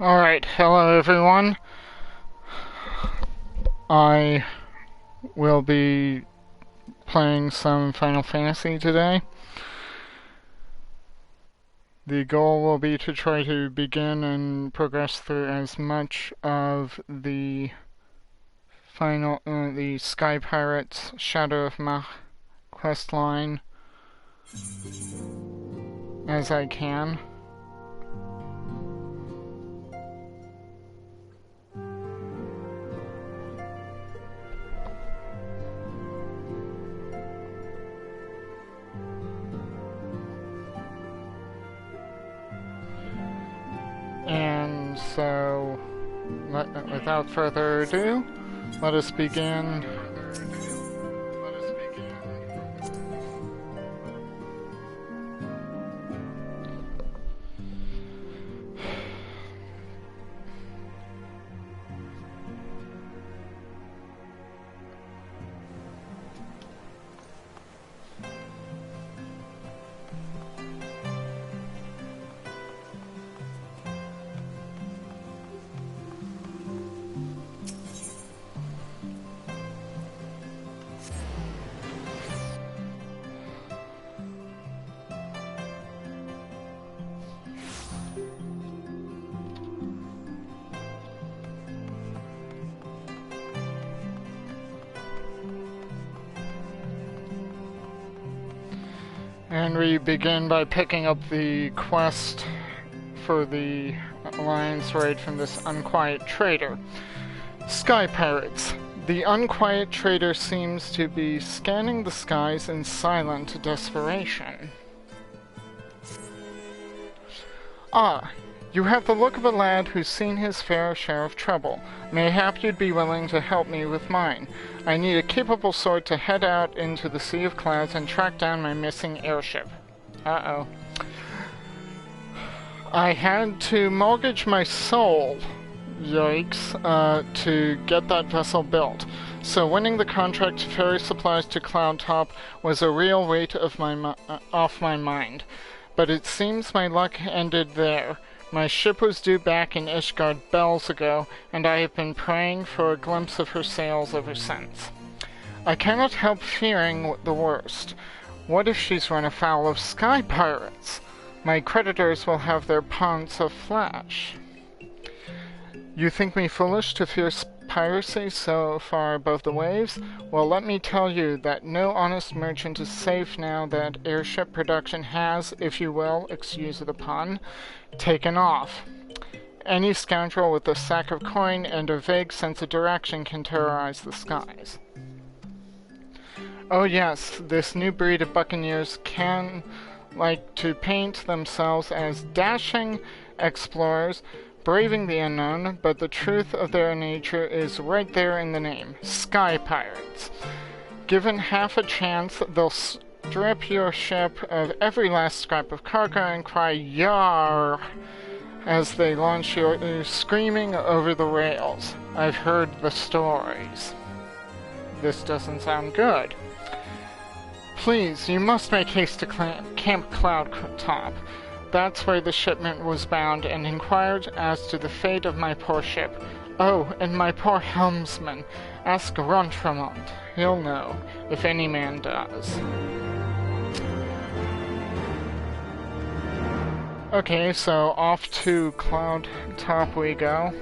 Alright, hello everyone. I will be playing some Final Fantasy today. The goal will be to try to begin and progress through as much of the the Sky Pirates Shadow of Mhach questline as I can. And so, without further ado, let us begin. And we begin by picking up the quest for the Alliance raid from this unquiet trader. Sky Pirates. The unquiet trader seems to be scanning the skies in silent desperation. Ah, you have the look of a lad who's seen his fair share of trouble. Mayhap you'd be willing to help me with mine. I need a capable sword to head out into the Sea of Clouds and track down my missing airship. Uh-oh. I had to mortgage my soul, yikes, to get that vessel built. So winning the contract to ferry supplies to Cloud Top was a real weight of off my mind. But it seems my luck ended there. My ship was due back in Ishgard bells ago, and I have been praying for a glimpse of her sails ever since. I cannot help fearing the worst. What if she's run afoul of Sky Pirates? My creditors will have their pounds of flesh. You think me foolish to fear piracy so far above the waves? Well, let me tell you that no honest merchant is safe now that airship production has, if you will, excuse the pun, taken off. Any scoundrel with a sack of coin and a vague sense of direction can terrorize the skies. Oh yes, this new breed of buccaneers can like to paint themselves as dashing explorers, braving the unknown, but the truth of their nature is right there in the name, Sky Pirates. Given half a chance, they'll strip your ship of every last scrap of cargo and cry "Yar!" as they launch you screaming over the rails. I've heard the stories. This doesn't sound good. Please, you must make haste to Camp Cloud Top. That's where the shipment was bound, and inquired as to the fate of my poor ship. Oh, and my poor helmsman. Ask Rontremont. He'll know, if any man does. Okay, so off to Cloud Top we go.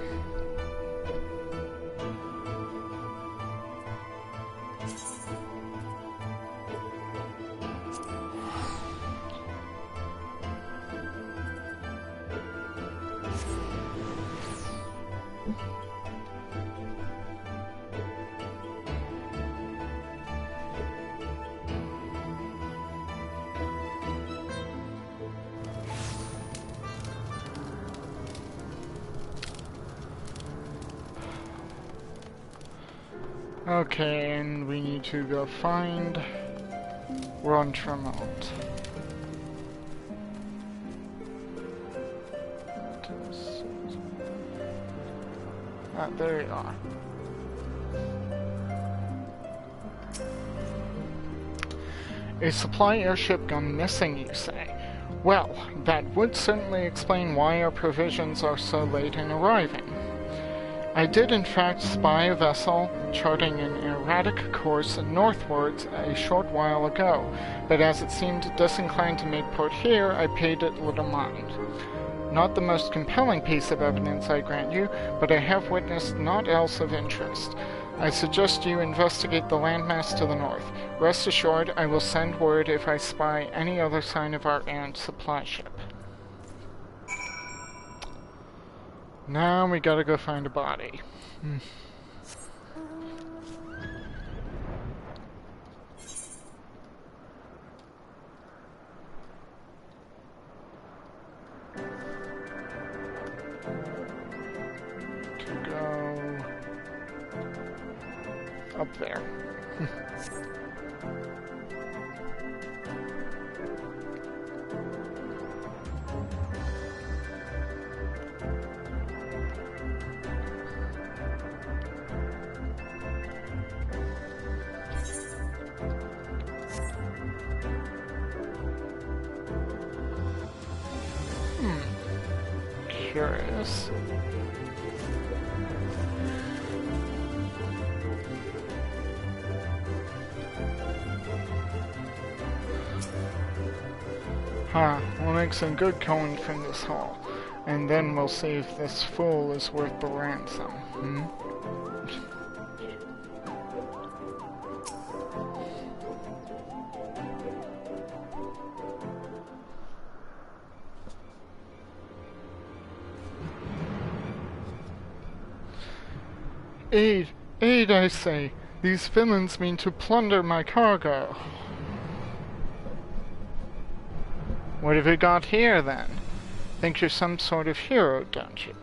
Okay, and we need to go find Rontremont. Ah, there you are. A supply airship gone missing, you say? Well, that would certainly explain why our provisions are so late in arriving. I did in fact spy a vessel charting an erratic course northwards a short while ago, but as it seemed disinclined to make port here, I paid it little mind. Not the most compelling piece of evidence, I grant you, but I have witnessed naught else of interest. I suggest you investigate the landmass to the north. Rest assured, I will send word if I spy any other sign of our errant supply ship. Now we gotta go find a body. To go up there. Curious. We'll make some good coin from this haul, and then we'll see if this fool is worth the ransom. Aid! Aid, I say! These villains mean to plunder my cargo. What have you got here, then? Think you're some sort of hero, don't you?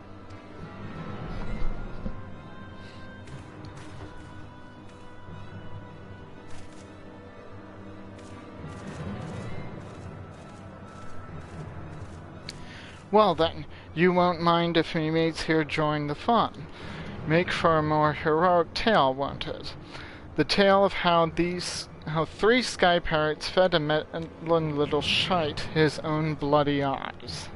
Well then, you won't mind if me mates here join the fun. Make for a more heroic tale, won't it? The tale of how three sky pirates fed a meddling little shite his own bloody eyes.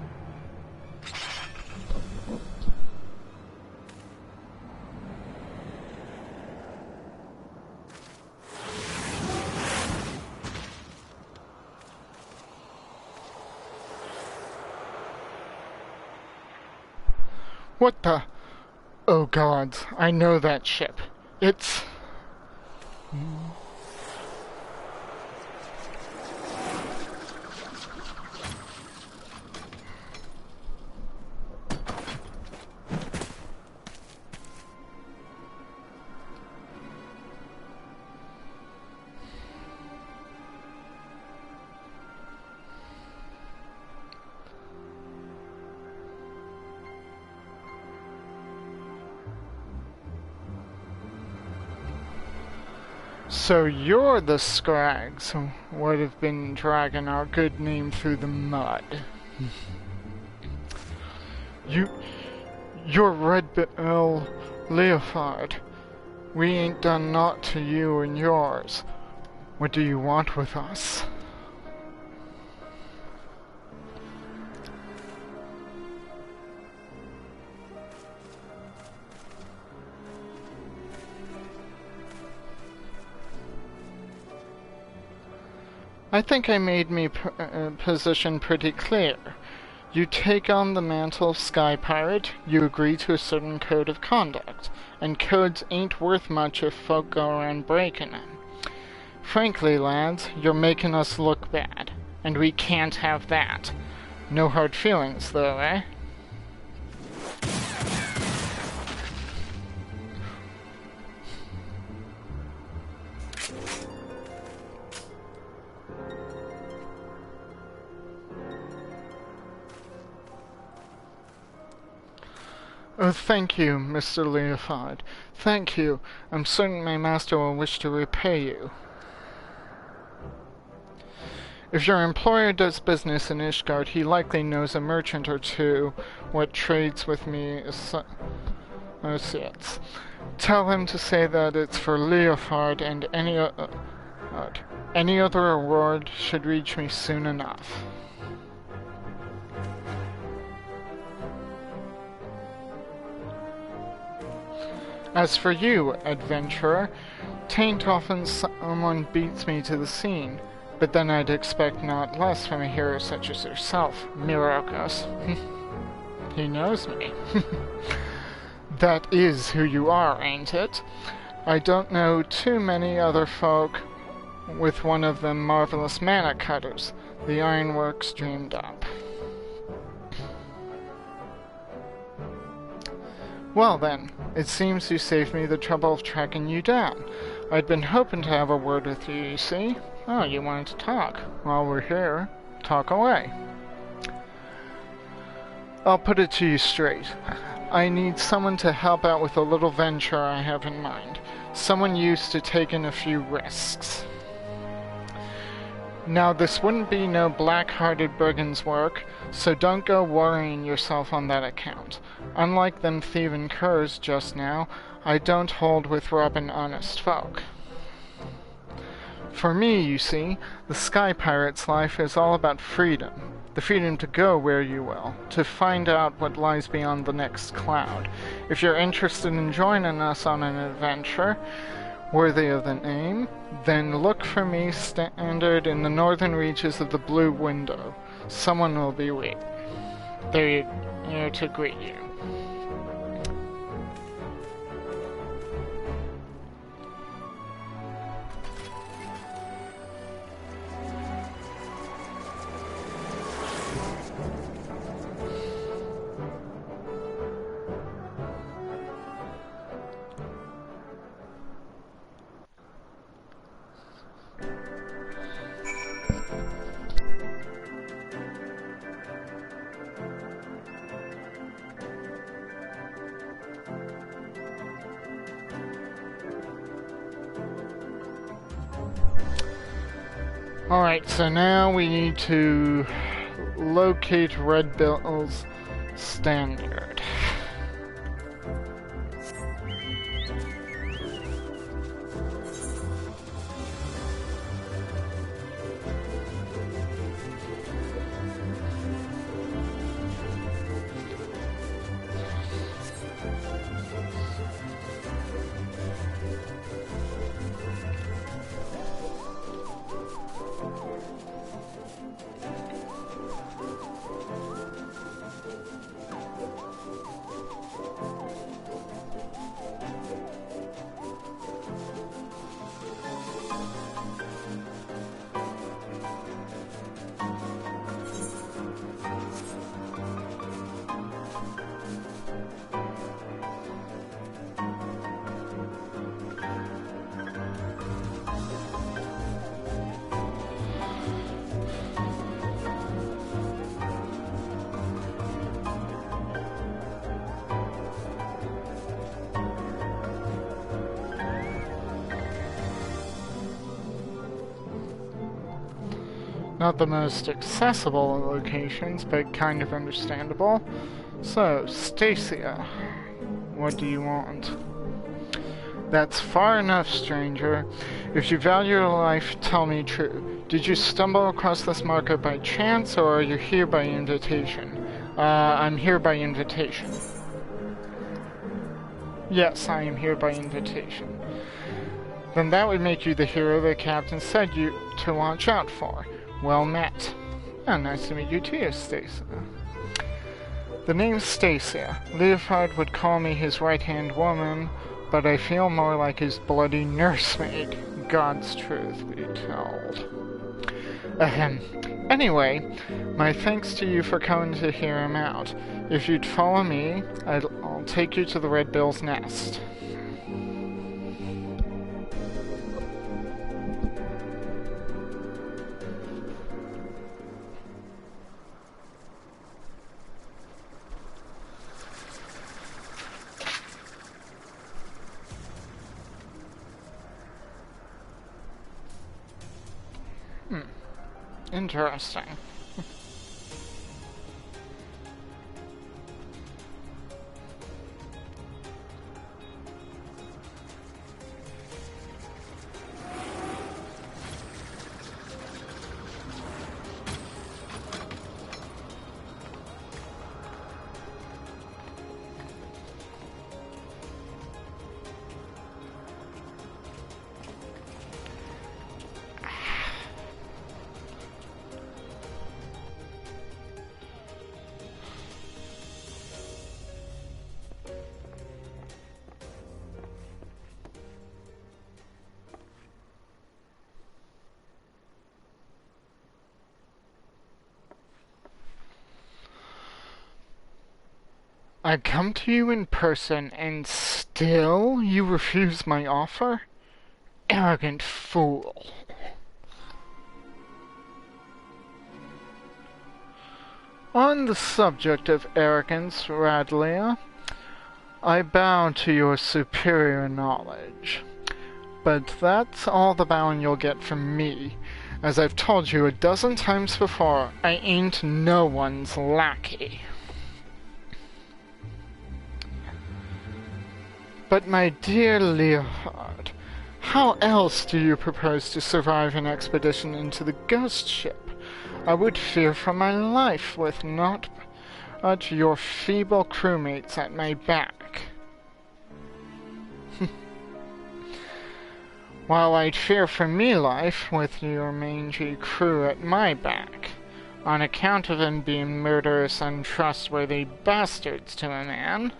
What the? Oh gods, I know that ship. It's... So you're the scrags who would have been dragging our good name through the mud. You're Red Bill Leofard. We ain't done naught to you and yours. What do you want with us? I think I made me position pretty clear. You take on the mantle of Sky Pirate, you agree to a certain code of conduct, and codes ain't worth much if folk go around breaking them. Frankly, lads, you're making us look bad, and we can't have that. No hard feelings, though, eh? Oh, thank you, Mr. Leofard. Thank you. I'm certain my master will wish to repay you. If your employer does business in Ishgard, he likely knows a merchant or two what trades with me associates. Tell him to say that it's for Leofard, and any other reward should reach me soon enough. As for you, adventurer, 'tain't often someone beats me to the scene, but then I'd expect not less from a hero such as yourself, Myrokos. He knows me. That is who you are, ain't it? I don't know too many other folk with one of them marvelous mana cutters the ironworks dreamed up. Well then, it seems you saved me the trouble of tracking you down. I'd been hoping to have a word with you, you see. Oh, you wanted to talk. While we're here, talk away. I'll put it to you straight. I need someone to help out with a little venture I have in mind. Someone used to taking a few risks. Now, this wouldn't be no black-hearted brigand's work, so don't go worrying yourself on that account. Unlike them thieving curs just now, I don't hold with robbing honest folk. For me, you see, the sky pirate's life is all about freedom. The freedom to go where you will, to find out what lies beyond the next cloud. If you're interested in joining us on an adventure worthy of the name, then look for me standard in the northern reaches of the Blue Window. Someone will be waiting there to greet you. Alright, so now we need to locate Red Bill's standard. Not the most accessible locations, but kind of understandable. So, Stacia, what do you want? That's far enough, stranger. If you value your life, tell me true. Did you stumble across this market by chance, or are you here by invitation? I'm here by invitation. Yes, I am here by invitation. Then that would make you the hero the captain said you to watch out for. Well met. Oh, nice to meet you too, Stacia. The name's Stacia. Leofard would call me his right-hand woman, but I feel more like his bloody nursemaid. God's truth be told. Ahem. Anyway, my thanks to you for coming to hear him out. If you'd follow me, I'll take you to the Red Bill's nest. Interesting. I come to you in person, and still you refuse my offer? Arrogant fool. On the subject of arrogance, Radlia, I bow to your superior knowledge. But that's all the bowing you'll get from me. As I've told you a dozen times before, I ain't no one's lackey. But my dear Leofard, how else do you propose to survive an expedition into the ghost ship? I would fear for my life with not but your feeble crewmates at my back. While I'd fear for me life with your mangy crew at my back, on account of them being murderous, untrustworthy bastards to a man.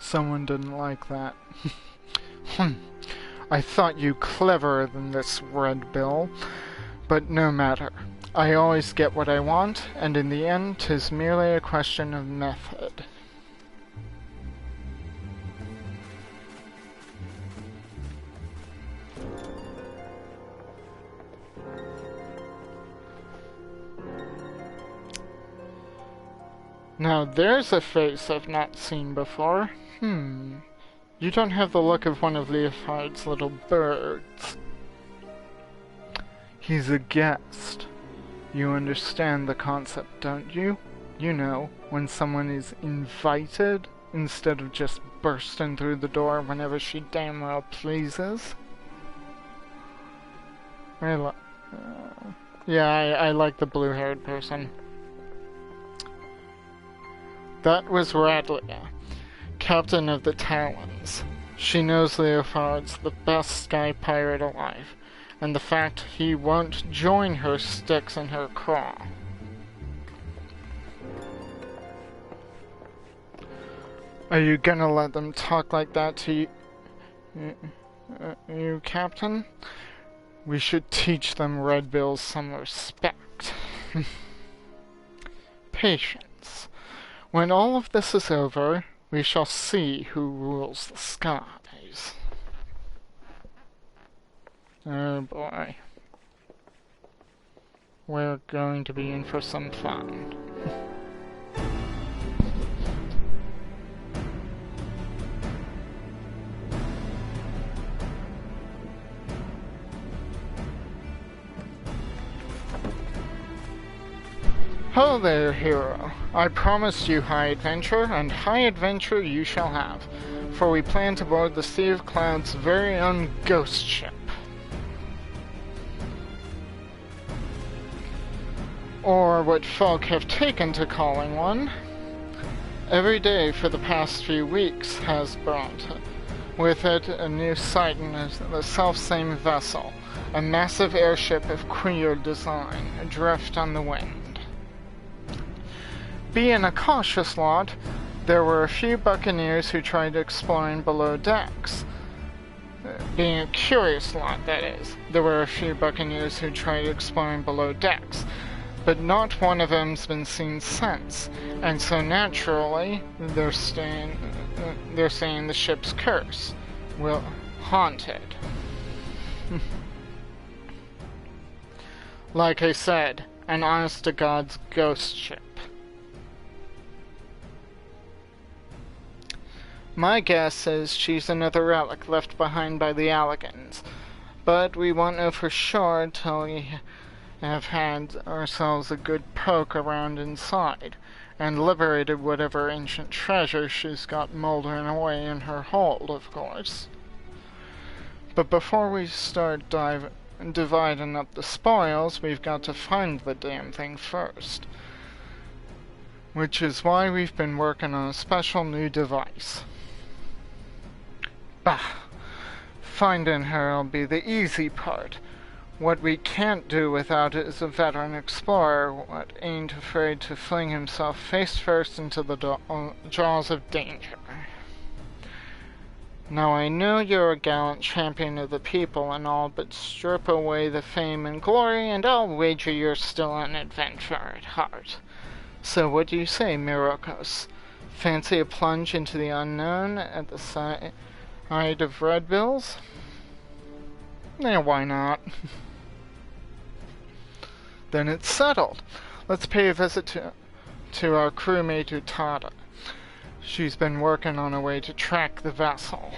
Someone didn't like that. I thought you cleverer than this, Red Bill, but no matter. I always get what I want, and in the end 'tis merely a question of method. Now there's a face I've not seen before. You don't have the look of one of Leofard's little birds. He's a guest. You understand the concept, don't you? You know, when someone is invited instead of just bursting through the door whenever she damn well pleases. I like the blue-haired person. That was Radlia, captain of the Talons. She knows Leofard's the best sky pirate alive, and the fact he won't join her sticks in her craw. Are you gonna let them talk like that to you, Captain? We should teach them Red Bills some respect. Patience. When all of this is over, we shall see who rules the skies. Oh boy. We're going to be in for some fun. Ho there, hero. I promised you high adventure, and high adventure you shall have, for we plan to board the Sea of Cloud's very own ghost ship. Or what folk have taken to calling one. Every day for the past few weeks has brought with it a new sight in the self-same vessel, a massive airship of queer design, adrift on the wind. Being a cautious lot, there were a few buccaneers who tried exploring below decks. Being a curious lot, that is. There were a few buccaneers who tried exploring below decks, but not one of them's been seen since, and so naturally, they're saying the ship's curse. Well, haunted. Like I said, an honest-to-God's ghost ship. My guess is she's another relic left behind by the Alligans, but we won't know for sure until we have had ourselves a good poke around inside, and liberated whatever ancient treasure she's got moldering away in her hold, of course. But before we start dividing up the spoils, we've got to find the damn thing first. Which is why we've been working on a special new device. Bah! Finding her'll be the easy part. What we can't do without it is a veteran explorer what ain't afraid to fling himself face first into the jaws of danger. Now I know you're a gallant champion of the people and all, but strip away the fame and glory, and I'll wager you're still an adventurer at heart. So what do you say, Myrokos? Fancy a plunge into the unknown at the side of Red Bills? Yeah, why not? Then it's settled. Let's pay a visit to our crewmate Utada. She's been working on a way to track the vessel.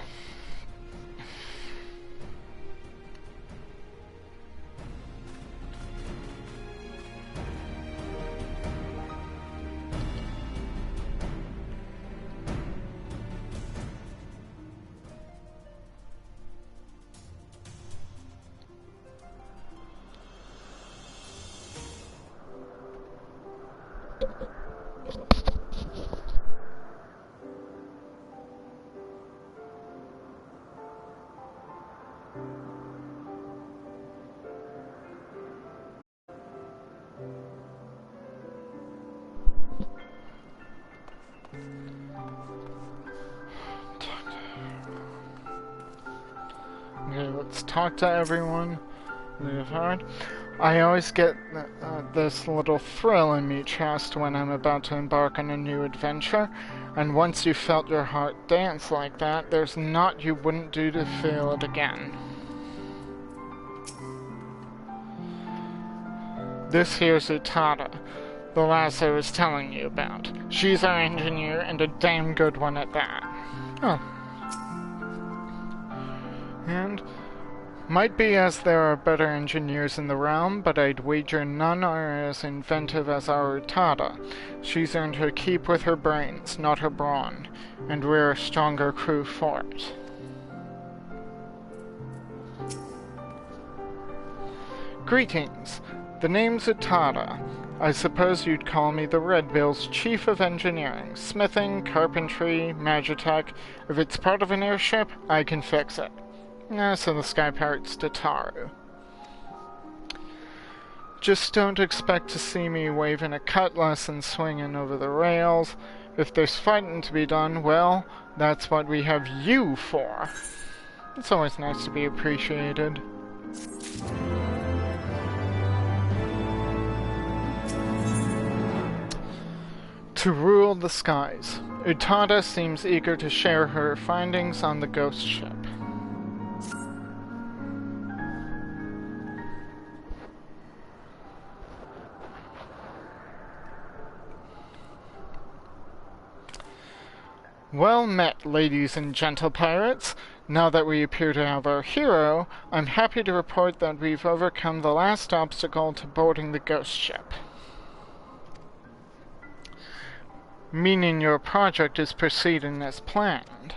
Okay, let's talk to everyone. Live hard. I always get this little thrill in my chest when I'm about to embark on a new adventure, and once you felt your heart dance like that, there's naught you wouldn't do to feel it again. This here's Utada, the lass I was telling you about. She's our engineer, and a damn good one at that. Oh. And might be as there are better engineers in the realm, but I'd wager none are as inventive as our Utada. She's earned her keep with her brains, not her brawn, and we're a stronger crew for it. Greetings. The name's Utada. I suppose you'd call me the Red Bill's Chief of Engineering. Smithing, carpentry, magitech. If it's part of an airship, I can fix it. So the Sky Pirate's Tataru. Just don't expect to see me waving a cutlass and swinging over the rails. If there's fighting to be done, well, that's what we have you for. It's always nice to be appreciated. To rule the skies. Utada seems eager to share her findings on the ghost ship. Well met, ladies and gentle pirates. Now that we appear to have our hero, I'm happy to report that we've overcome the last obstacle to boarding the ghost ship. Meaning your project is proceeding as planned.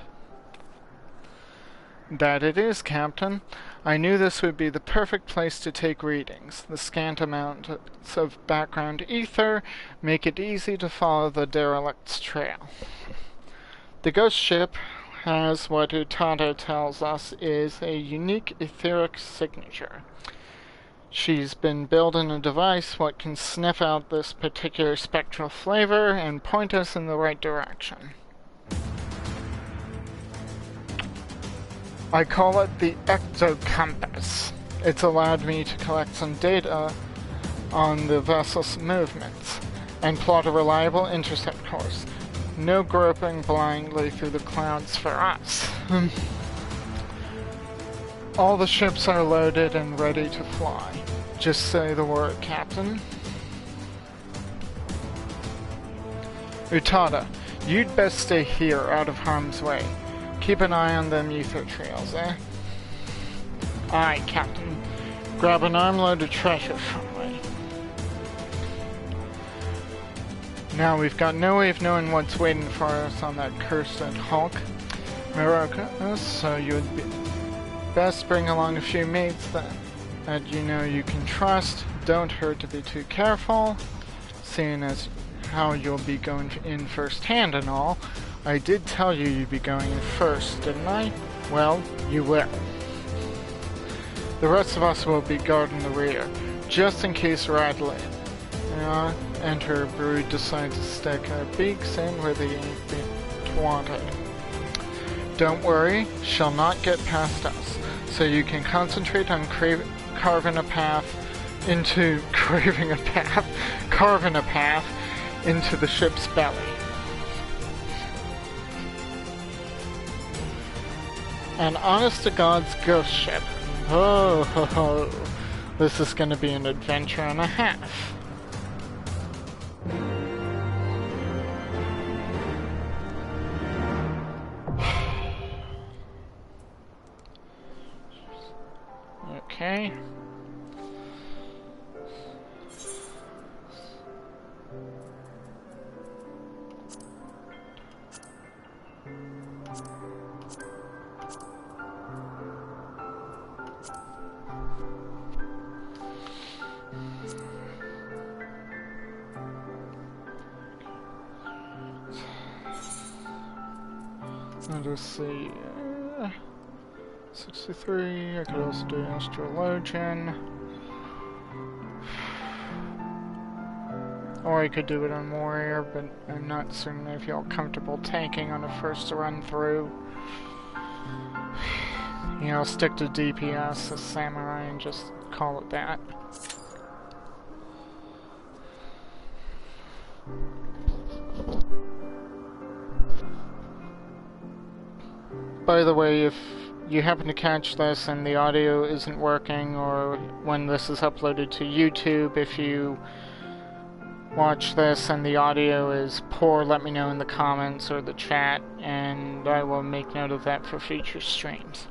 That it is, Captain. I knew this would be the perfect place to take readings. The scant amounts of background ether make it easy to follow the derelict's trail. The ghost ship has what Utada tells us is a unique etheric signature. She's been building a device what can sniff out this particular spectral flavor and point us in the right direction. I call it the ectocompass. It's allowed me to collect some data on the vessel's movements and plot a reliable intercept course. No groping blindly through the clouds for us. All the ships are loaded and ready to fly. Just say the word, Captain. Utada, you'd best stay here, out of harm's way. Keep an eye on them ether trails, eh? Aye, Captain. Grab an armload of treasure from me. Now, we've got no way of knowing what's waiting for us on that cursed hulk, Myrokos, so you'd best bring along a few mates that you know you can trust. Don't hurt to be too careful, seeing as how you'll be going in first hand and all. I did tell you you'd be going in first, didn't I? Well, you will. The rest of us will be guarding the rear, just in case Radley and her brood decide to stick their beaks in where they ain't been wanted. don't worry, shall not get past us. So you can concentrate on carving a path into into the ship's belly. An honest to God's ghost ship. Oh, ho, ho. This is going to be an adventure and a half. Okay. I'll just see. 63, I could also do Astrologian. Or I could do it on Warrior, but I'm not certain I feel comfortable tanking on a first run through. You know, stick to DPS as Samurai and just call it that. By the way, if you happen to catch this and the audio isn't working, or when this is uploaded to YouTube, if you watch this and the audio is poor, let me know in the comments or the chat, and I will make note of that for future streams.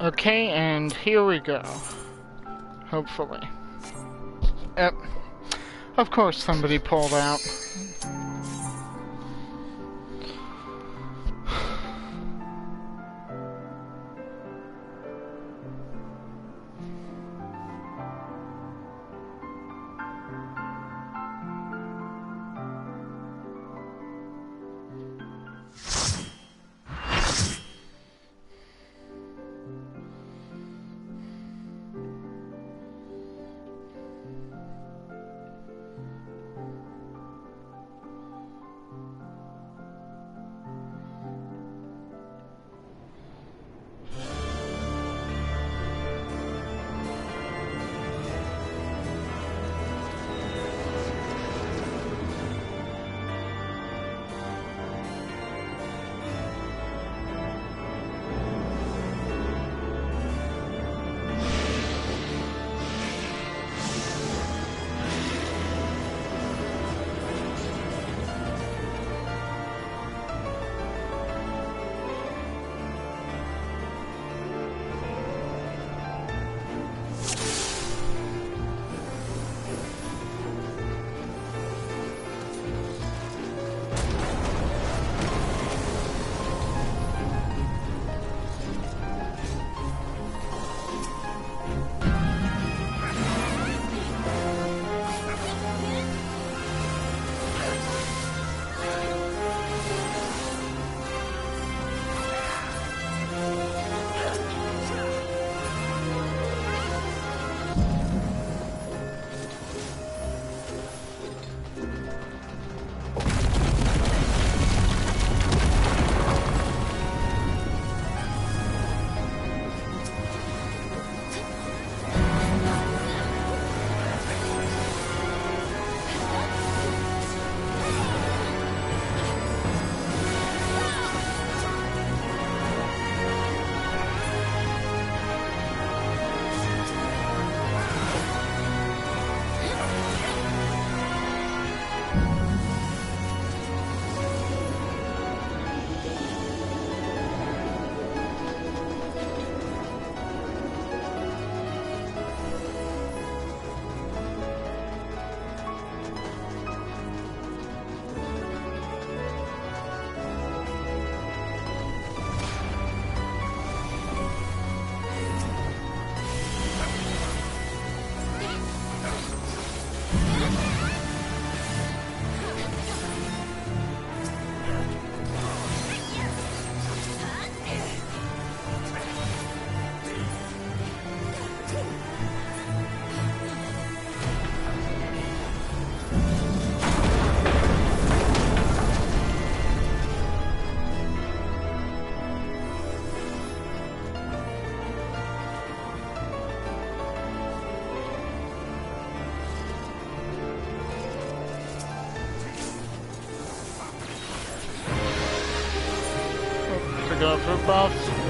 Okay, and here we go. Hopefully. Yep. Of course somebody pulled out. for buffs.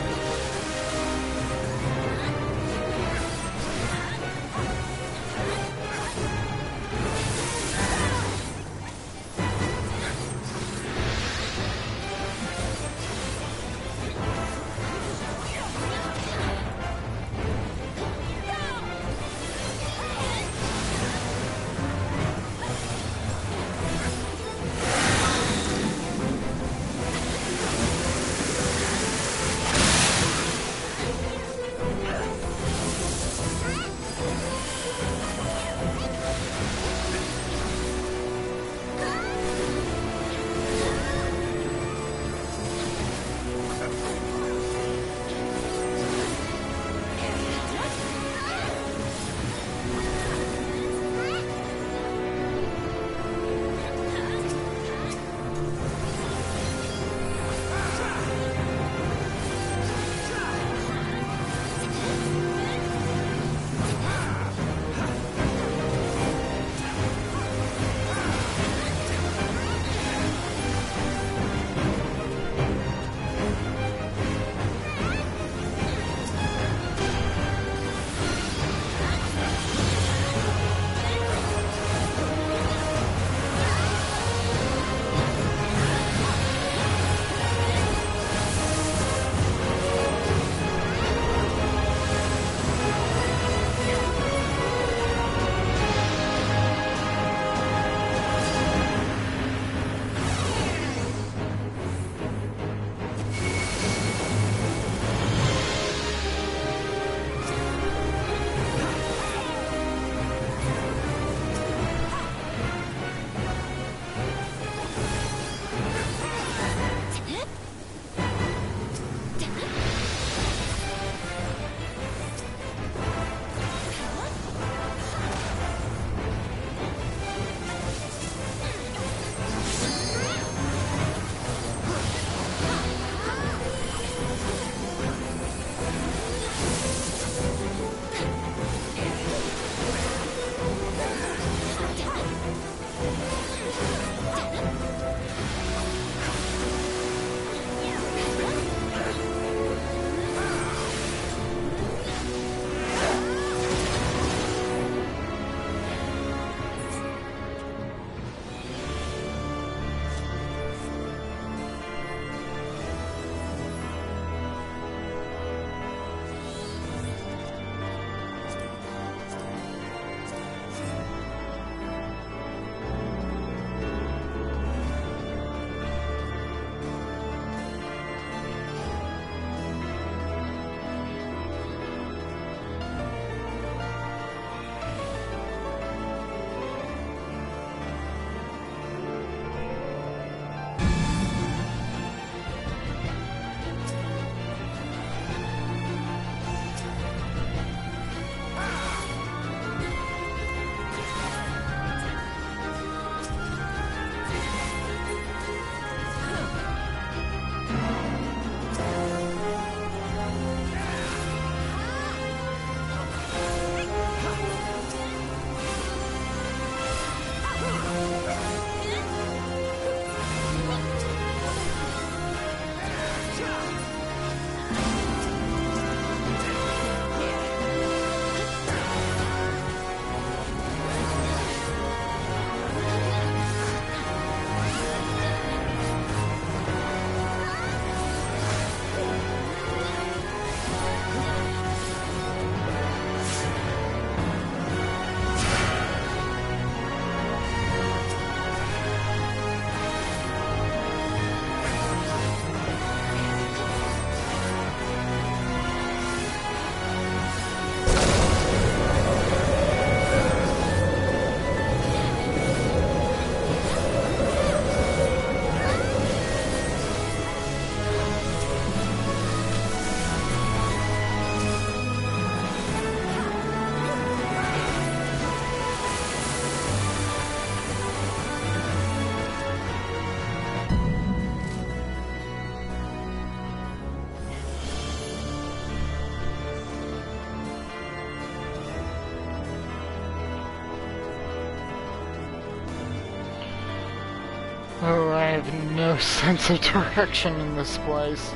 Oh, I have no sense of direction in this place.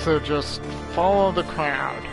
So just follow the crowd.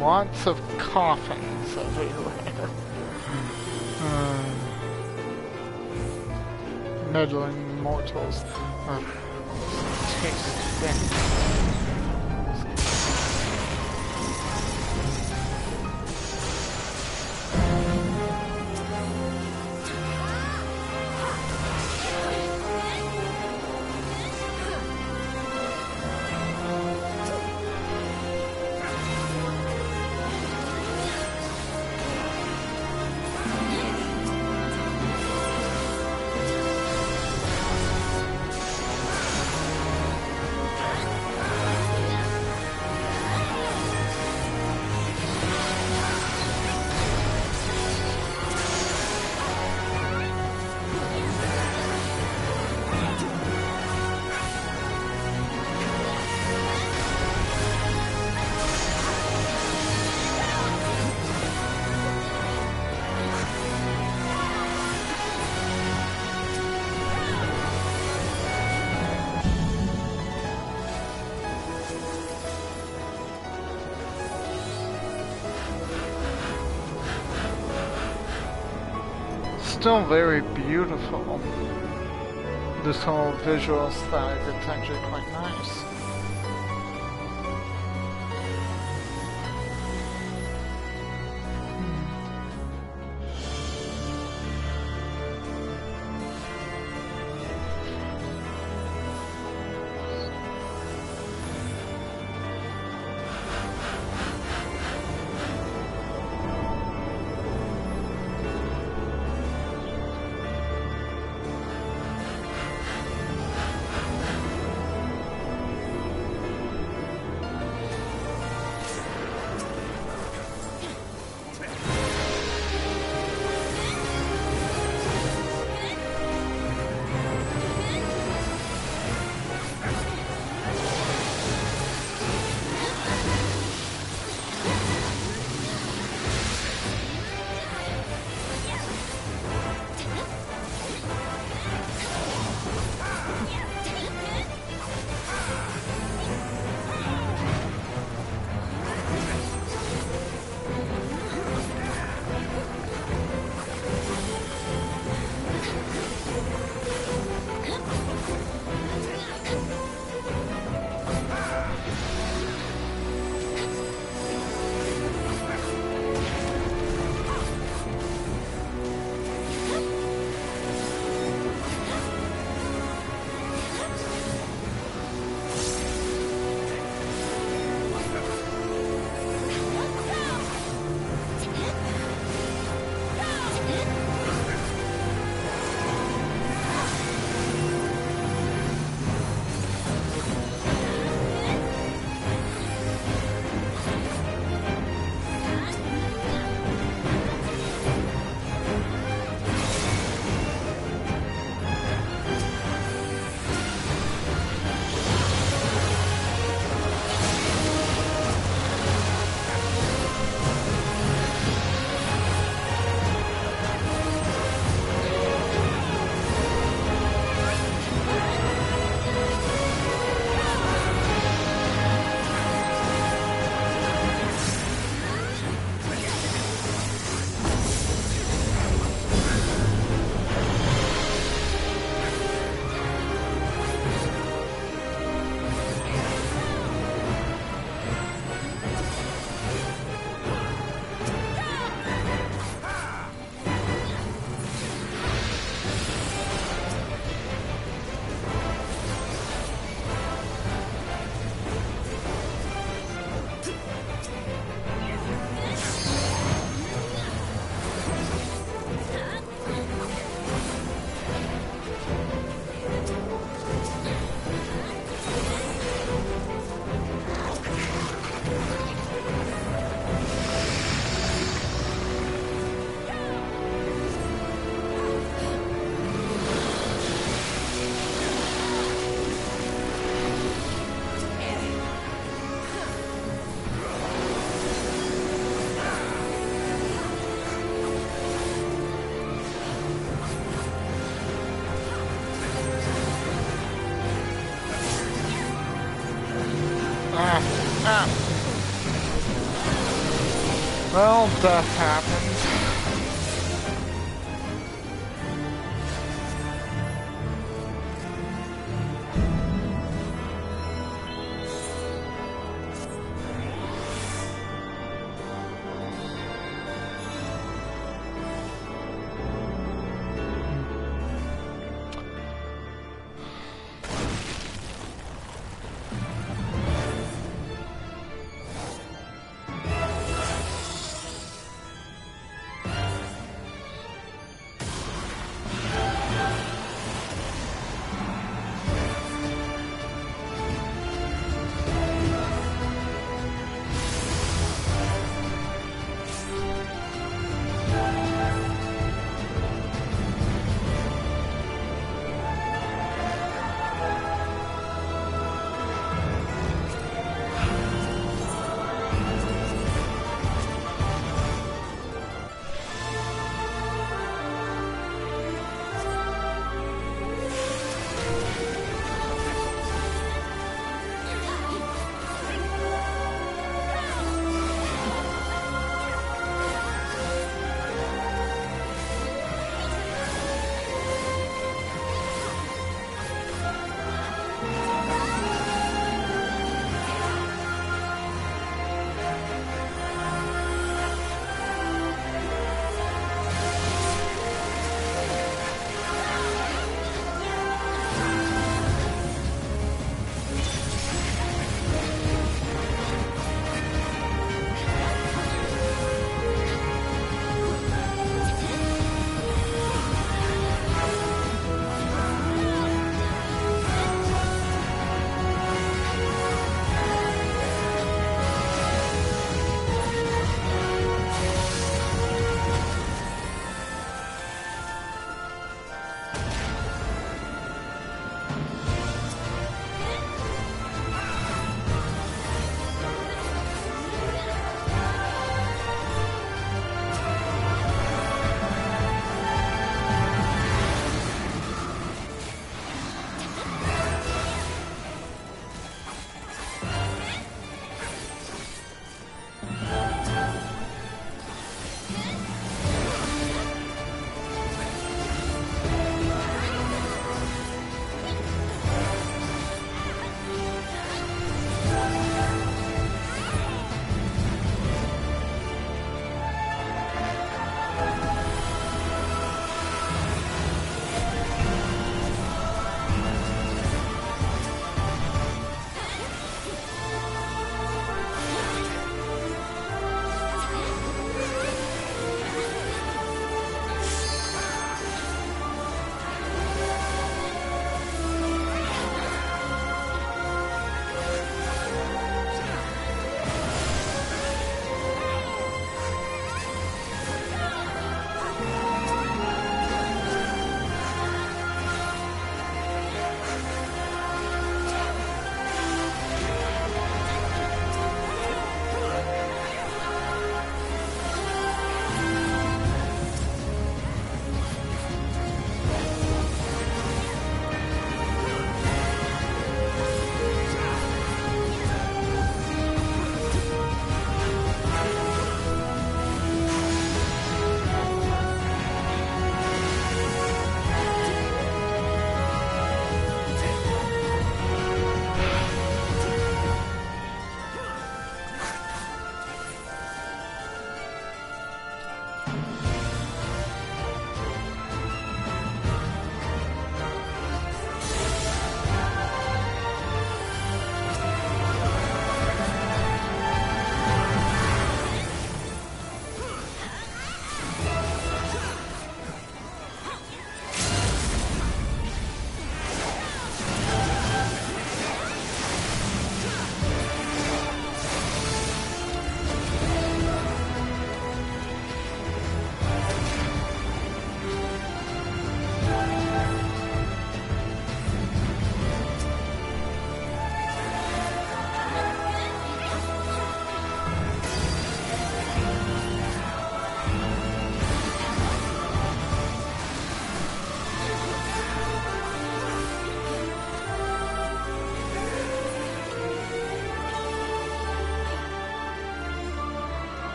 Lots of coffins everywhere. Meddling mortals. Taste them. still very beautiful. This whole visual aesthetic, it's actually quite nice. Well, death happens.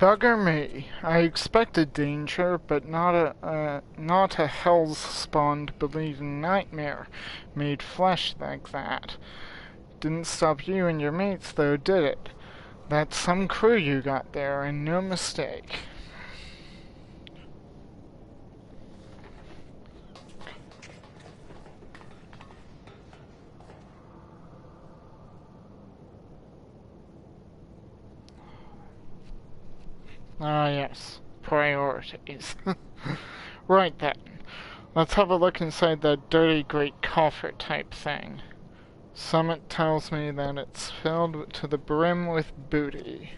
Bugger me. I expected danger, but not a hell's-spawned believing nightmare made flesh like that. Didn't stop you and your mates, though, did it? That's some crew you got there, and no mistake. Ah, yes. Priorities. Right then. Let's have a look inside that dirty great coffer type thing. Summit tells me that it's filled to the brim with booty.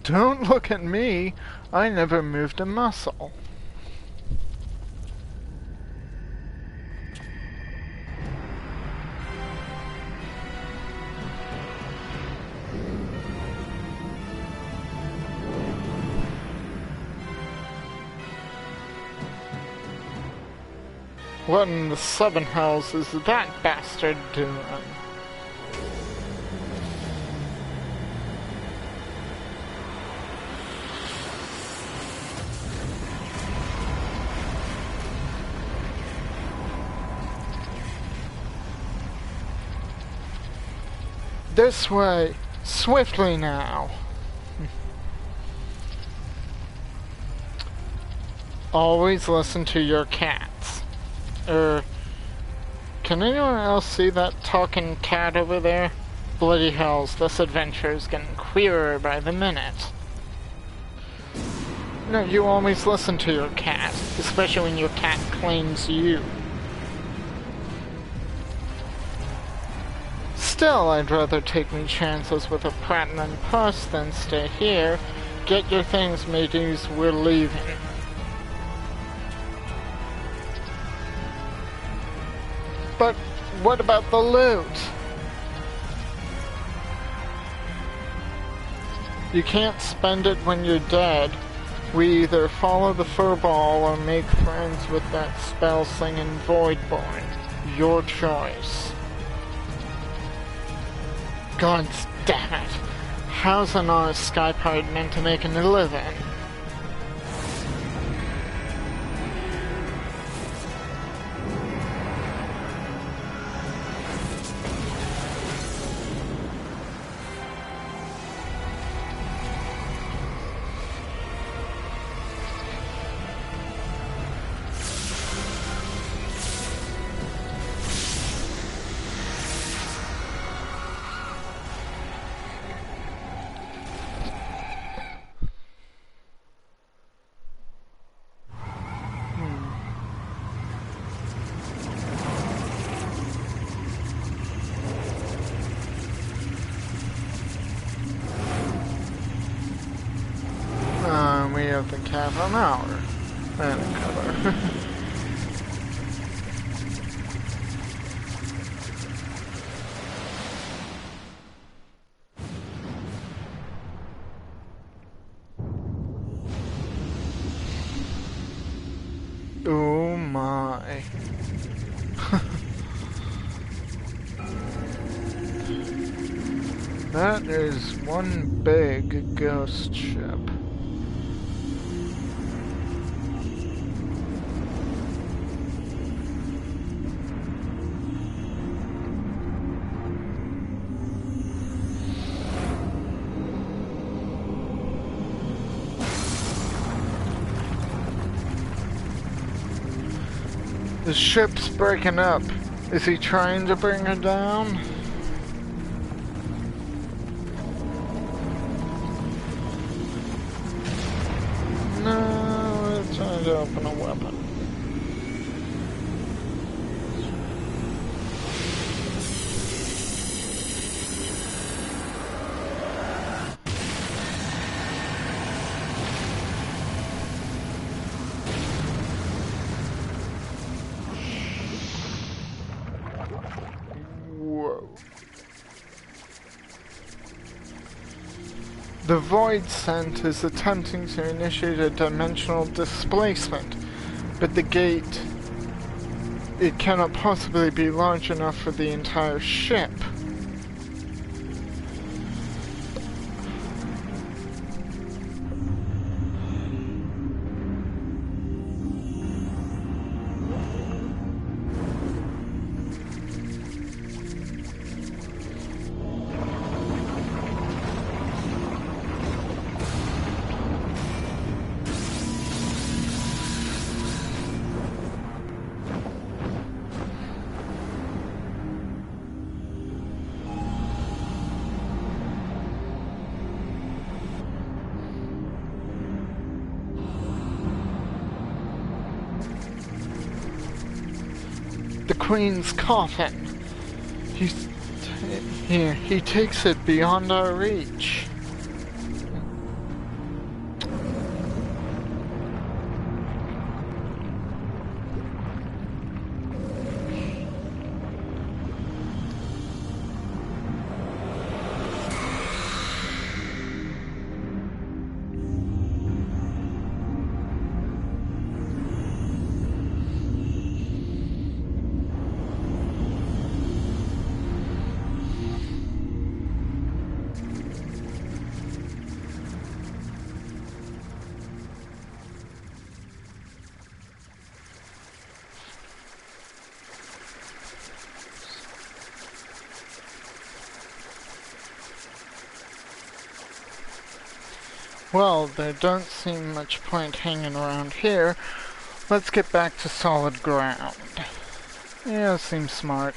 Don't look at me. I never moved a muscle. What in the seven hells is that bastard doing? This way! Swiftly now! Always listen to your cats. Can anyone else see that talking cat over there? Bloody hells, this adventure is getting queerer by the minute. No, you always listen to your cat, especially when your cat claims you. Still, I'd rather take me chances with a platinum purse than stay here. Get your things, mateys, we're leaving. But what about the loot? You can't spend it when you're dead. We either follow the furball or make friends with that spell-singing Voidborn. Your choice. God damn it. How's an honest sky pirate meant to make a living? We have the cap an hour and a cover. Oh my. That is one big ghost ship. The ship's breaking up. Is he trying to bring her down? No, it's trying to open a weapon. The Void Scent is attempting to initiate a dimensional displacement. But the gate, it cannot possibly be large enough for the entire ship. The Queen's coffin. He takes it beyond our reach. Well, there don't seem much point hanging around here. Let's get back to solid ground. Yeah, seems smart.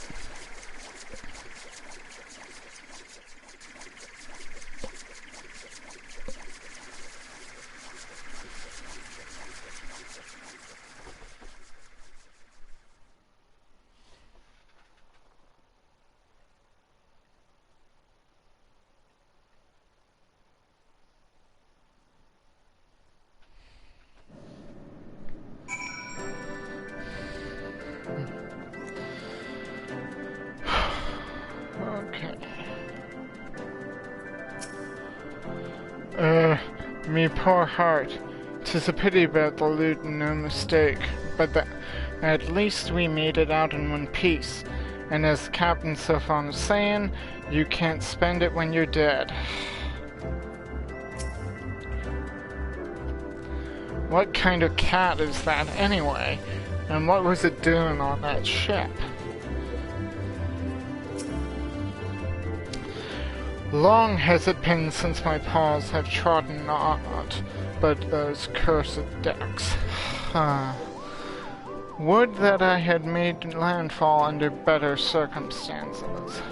Me poor heart. 'Tis a pity about the loot and no mistake, but at least we made it out in one piece. And as Captain Sophon was saying, you can't spend it when you're dead. What kind of cat is that anyway? And what was it doing on that ship? Long has it been since my paws have trodden aught but those cursed decks. Would that I had made landfall under better circumstances.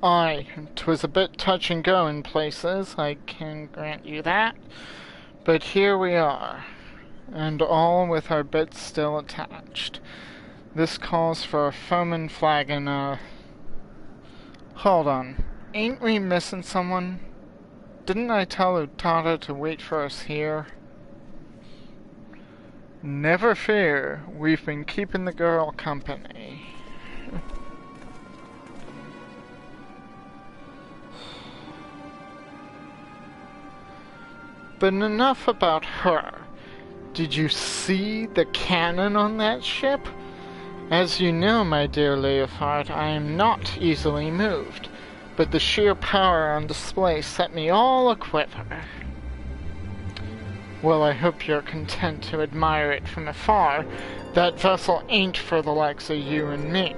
Aye, 'twas a bit touch and go in places, I can grant you that. But here we are, and all with our bits still attached. This calls for a foaming flag and hold on, ain't we missing someone? Didn't I tell Utada to wait for us here? Never fear, we've been keeping the girl company. But enough about her. Did you see the cannon on that ship? As you know, my dear Leofard, I am not easily moved, but the sheer power on display set me all a-quiver. Well, I hope you're content to admire it from afar. That vessel ain't for the likes of you and me.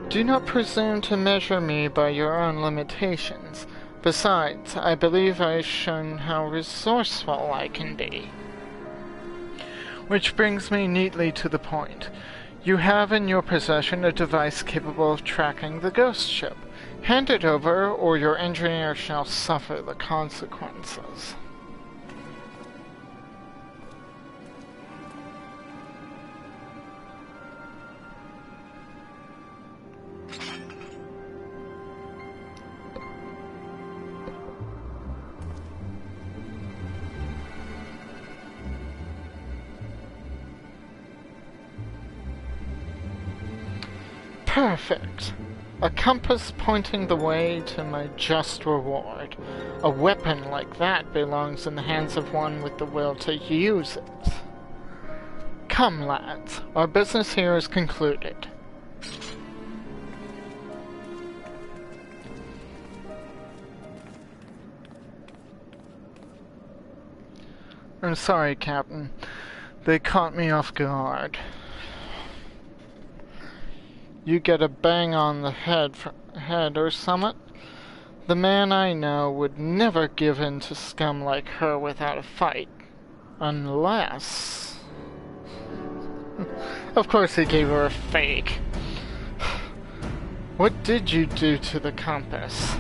Do not presume to measure me by your own limitations. Besides, I believe I've shown how resourceful I can be. Which brings me neatly to the point. You have in your possession a device capable of tracking the ghost ship. Hand it over, or your engineer shall suffer the consequences. Perfect. A compass pointing the way to my just reward. A weapon like that belongs in the hands of one with the will to use it. Come, lads, our business here is concluded. I'm sorry, Captain. They caught me off guard. You get a bang on the head or summit? The man I know would never give in to scum like her without a fight. Unless... Of course he gave her a fake. What did you do to the compass?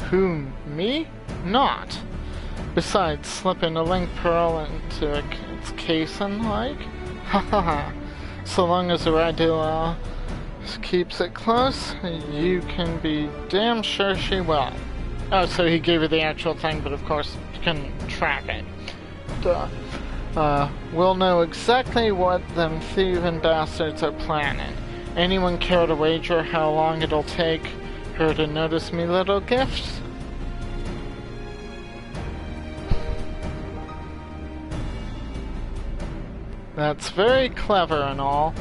Who, me? Not. Besides, slipping a link pearl into its casing, like? Ha ha ha. So long as Radula keeps it close, you can be damn sure she will. Oh, so he gave her the actual thing, but of course you couldn't track it. We'll know exactly what them thieving bastards are planning. Anyone care to wager how long it'll take her to notice me little gift? That's very clever and all,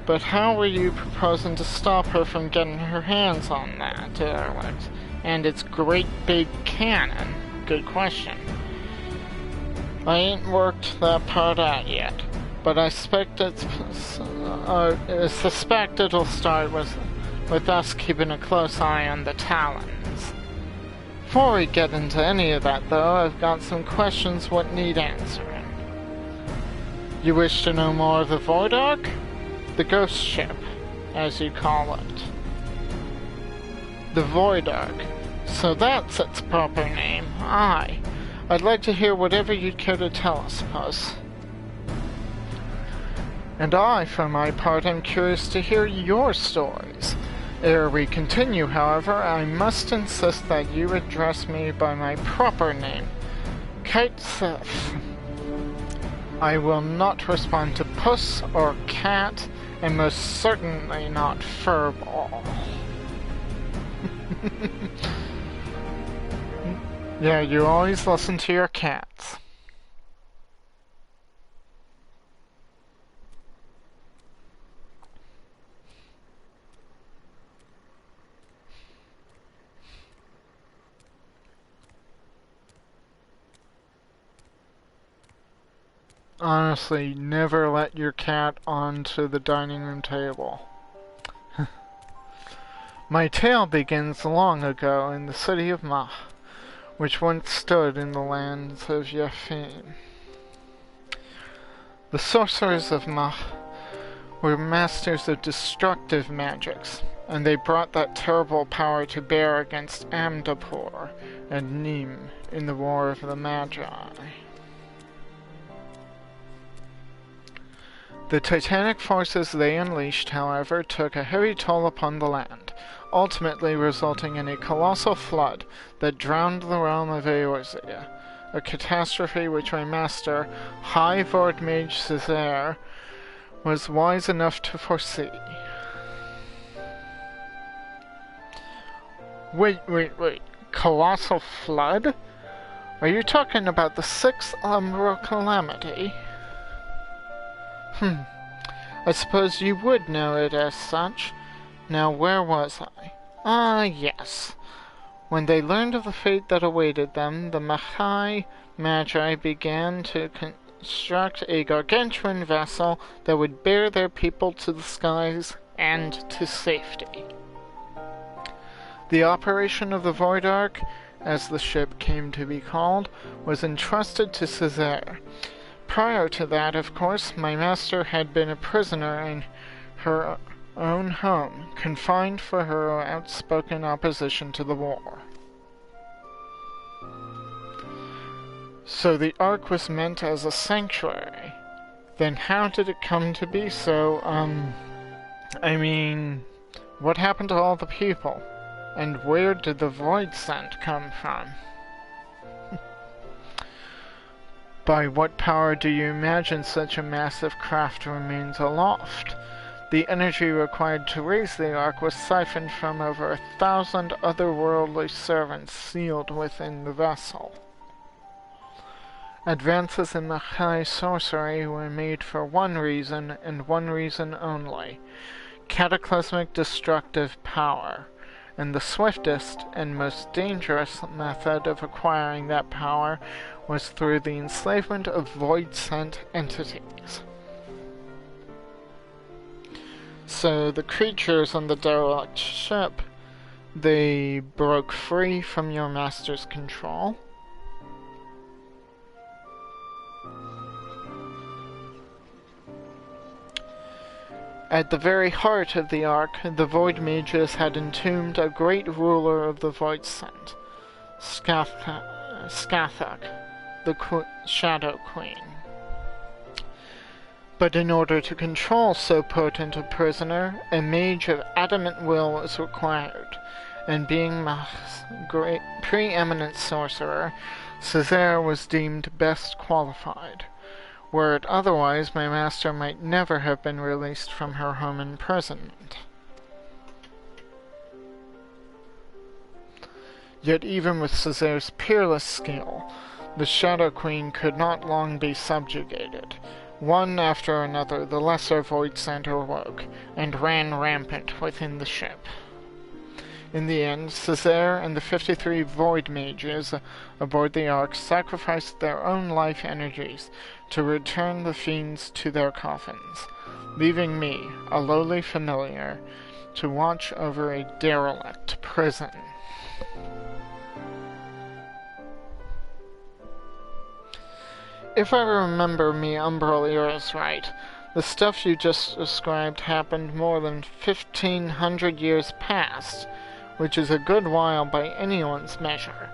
but how were you proposing to stop her from getting her hands on that, Alex? And its great big cannon? Good question. I ain't worked that part out yet, but I suspect it'll start with us keeping a close eye on the Talons. Before we get into any of that, though, I've got some questions what need answering. You wish to know more of the Void Ark? The ghost ship, as you call it. The Void Ark. So that's its proper name. Aye. I'd like to hear whatever you'd care to tell us, Puss. And I, for my part, am curious to hear your stories. Ere we continue, however, I must insist that you address me by my proper name, Kite Sith. I will not respond to Puss or Cat, and most certainly not Furball. Yeah, you always listen to your cats. Honestly, never let your cat onto the dining room table. My tale begins long ago in the city of Mhach, which once stood in the lands of Yafim. The sorcerers of Mhach were masters of destructive magics, and they brought that terrible power to bear against Amdapur and Nim in the War of the Magi. The titanic forces they unleashed, however, took a heavy toll upon the land, ultimately resulting in a colossal flood that drowned the realm of Eorzea, a catastrophe which my master, High Vord Mage Césaire, was wise enough to foresee. Wait, colossal flood? Are you talking about the Sixth Umbral Calamity? I suppose you would know it as such. Now, where was I? Ah, yes. When they learned of the fate that awaited them, the Mhach Magi began to construct a gargantuan vessel that would bear their people to the skies and to safety. The operation of the Void Ark, as the ship came to be called, was entrusted to Césaire. Prior to that, of course, my master had been a prisoner in her own home, confined for her outspoken opposition to the war. So the Ark was meant as a sanctuary. Then how did it come to be so, I mean, what happened to all the people? And where did the void scent come from? By what power do you imagine such a massive craft remains aloft? The energy required to raise the Ark was siphoned from over 1,000 otherworldly servants sealed within the vessel. Advances in Mhach sorcery were made for one reason, and one reason only: cataclysmic destructive power, and the swiftest and most dangerous method of acquiring that power was through the enslavement of void-sent entities. So the creatures on the derelict ship, they broke free from your master's control. At the very heart of the Ark, the Void Mages had entombed a great ruler of the Void Sent, Skathak, the Shadow Queen. But in order to control so potent a prisoner, a mage of adamant will was required, and being Mhach's preeminent sorcerer, Césaire was deemed best qualified. Were it otherwise, my master might never have been released from her home imprisonment. Yet even with Césaire's peerless skill, the Shadow Queen could not long be subjugated. One after another, the lesser Void Center awoke, and ran rampant within the ship. In the end, Césaire and the 53 Void Mages aboard the Ark sacrificed their own life energies to return the fiends to their coffins, leaving me, a lowly familiar, to watch over a derelict prison. If I remember me Umbraliers right, the stuff you just described happened more than 1,500 years past, which is a good while by anyone's measure.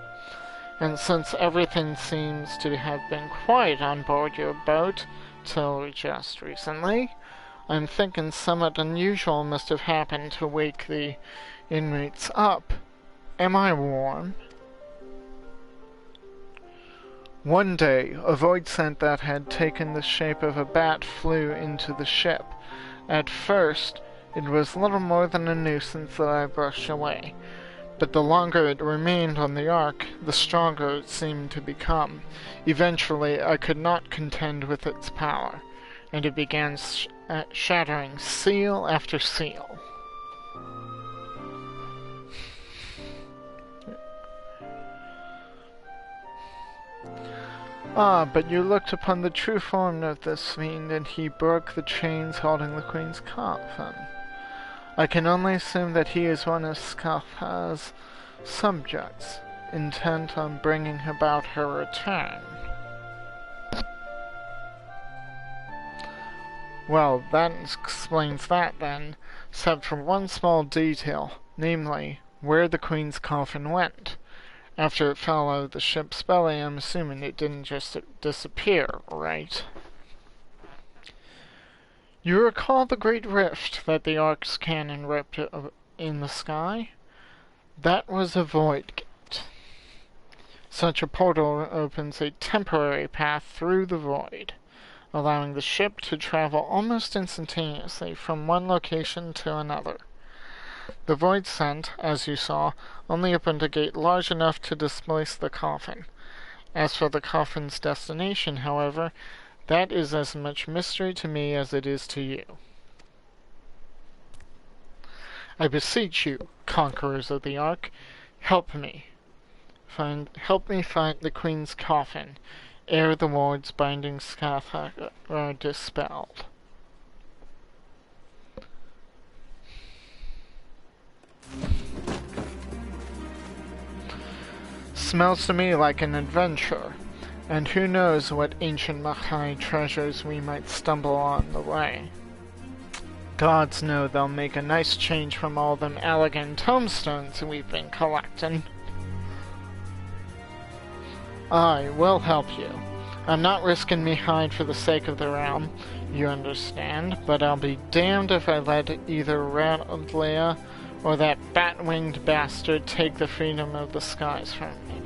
And since everything seems to have been quiet on board your boat till just recently, I'm thinking somewhat unusual must have happened to wake the inmates up. Am I warm? One day, a void scent that had taken the shape of a bat flew into the ship. At first, it was little more than a nuisance that I brushed away, but the longer it remained on the Ark, the stronger it seemed to become. Eventually, I could not contend with its power, and it began shattering seal after seal. Ah, but you looked upon the true form of this fiend, and he broke the chains holding the Queen's coffin. I can only assume that he is one of Skatha's subjects, intent on bringing about her return. Well, that explains that then, except for one small detail, namely, where the Queen's coffin went. After it fell out of the ship's belly, I'm assuming it didn't just disappear, right? You recall the great rift that the Ark's cannon ripped in the sky? That was a void gate. Such a portal opens a temporary path through the void, allowing the ship to travel almost instantaneously from one location to another. The void sent, as you saw, only opened a gate large enough to displace the coffin. As for the coffin's destination, however, that is as much mystery to me as it is to you. I beseech you, conquerors of the Ark, help me find the Queen's coffin, ere the wards binding Skathak are dispelled. Smells to me like an adventure, and who knows what ancient Mhach treasures we might stumble on the way. Gods know they'll make a nice change from all them elegant tombstones we've been collecting. I will help you. I'm not risking me hide for the sake of the realm, you understand, but I'll be damned if I let either Radlea or that bat-winged bastard take the freedom of the skies from me.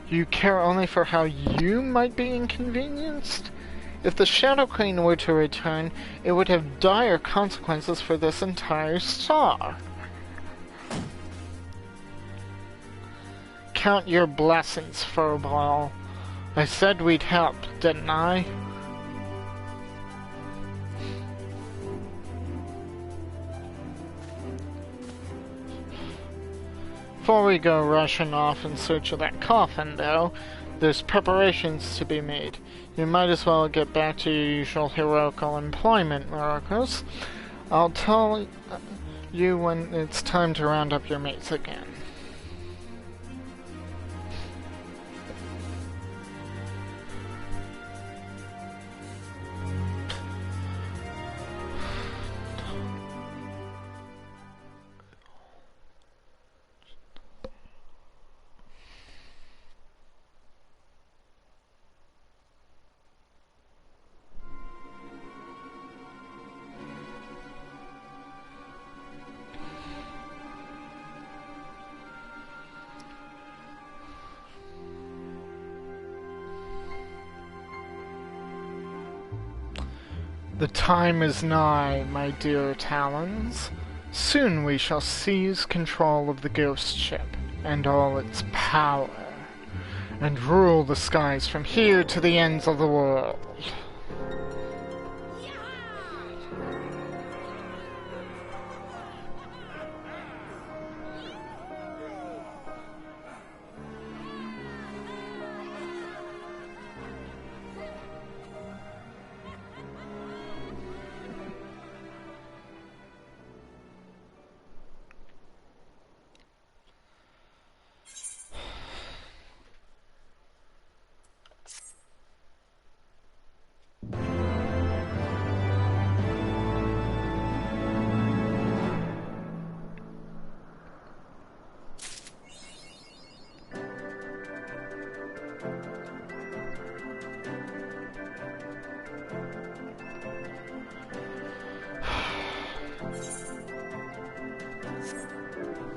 You care only for how you might be inconvenienced? If the Shadow Queen were to return, it would have dire consequences for this entire star. Count your blessings, Furball. I said we'd help, didn't I? Before we go rushing off in search of that coffin, though, there's preparations to be made. You might as well get back to your usual heroical employment, Myrokos. I'll tell you when it's time to round up your mates again. The time is nigh, my dear Talons. Soon we shall seize control of the ghost ship and all its power, and rule the skies from here to the ends of the world.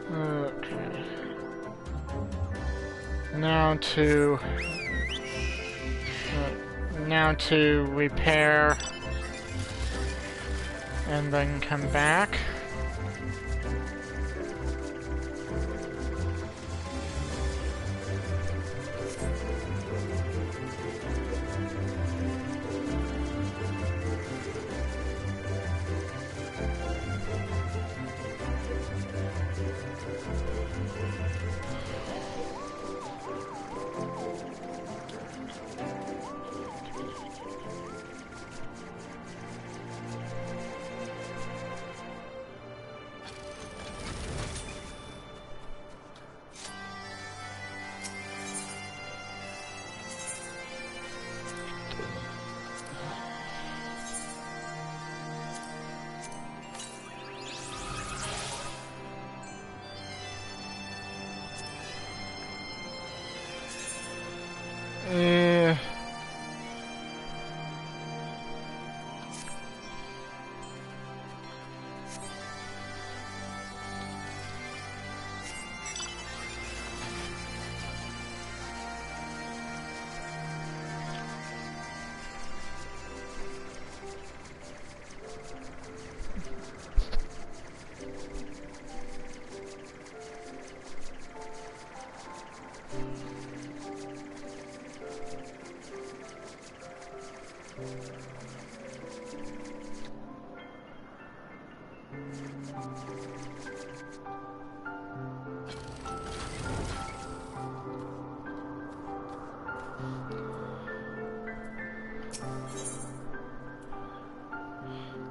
Okay. Now to repair and then come back.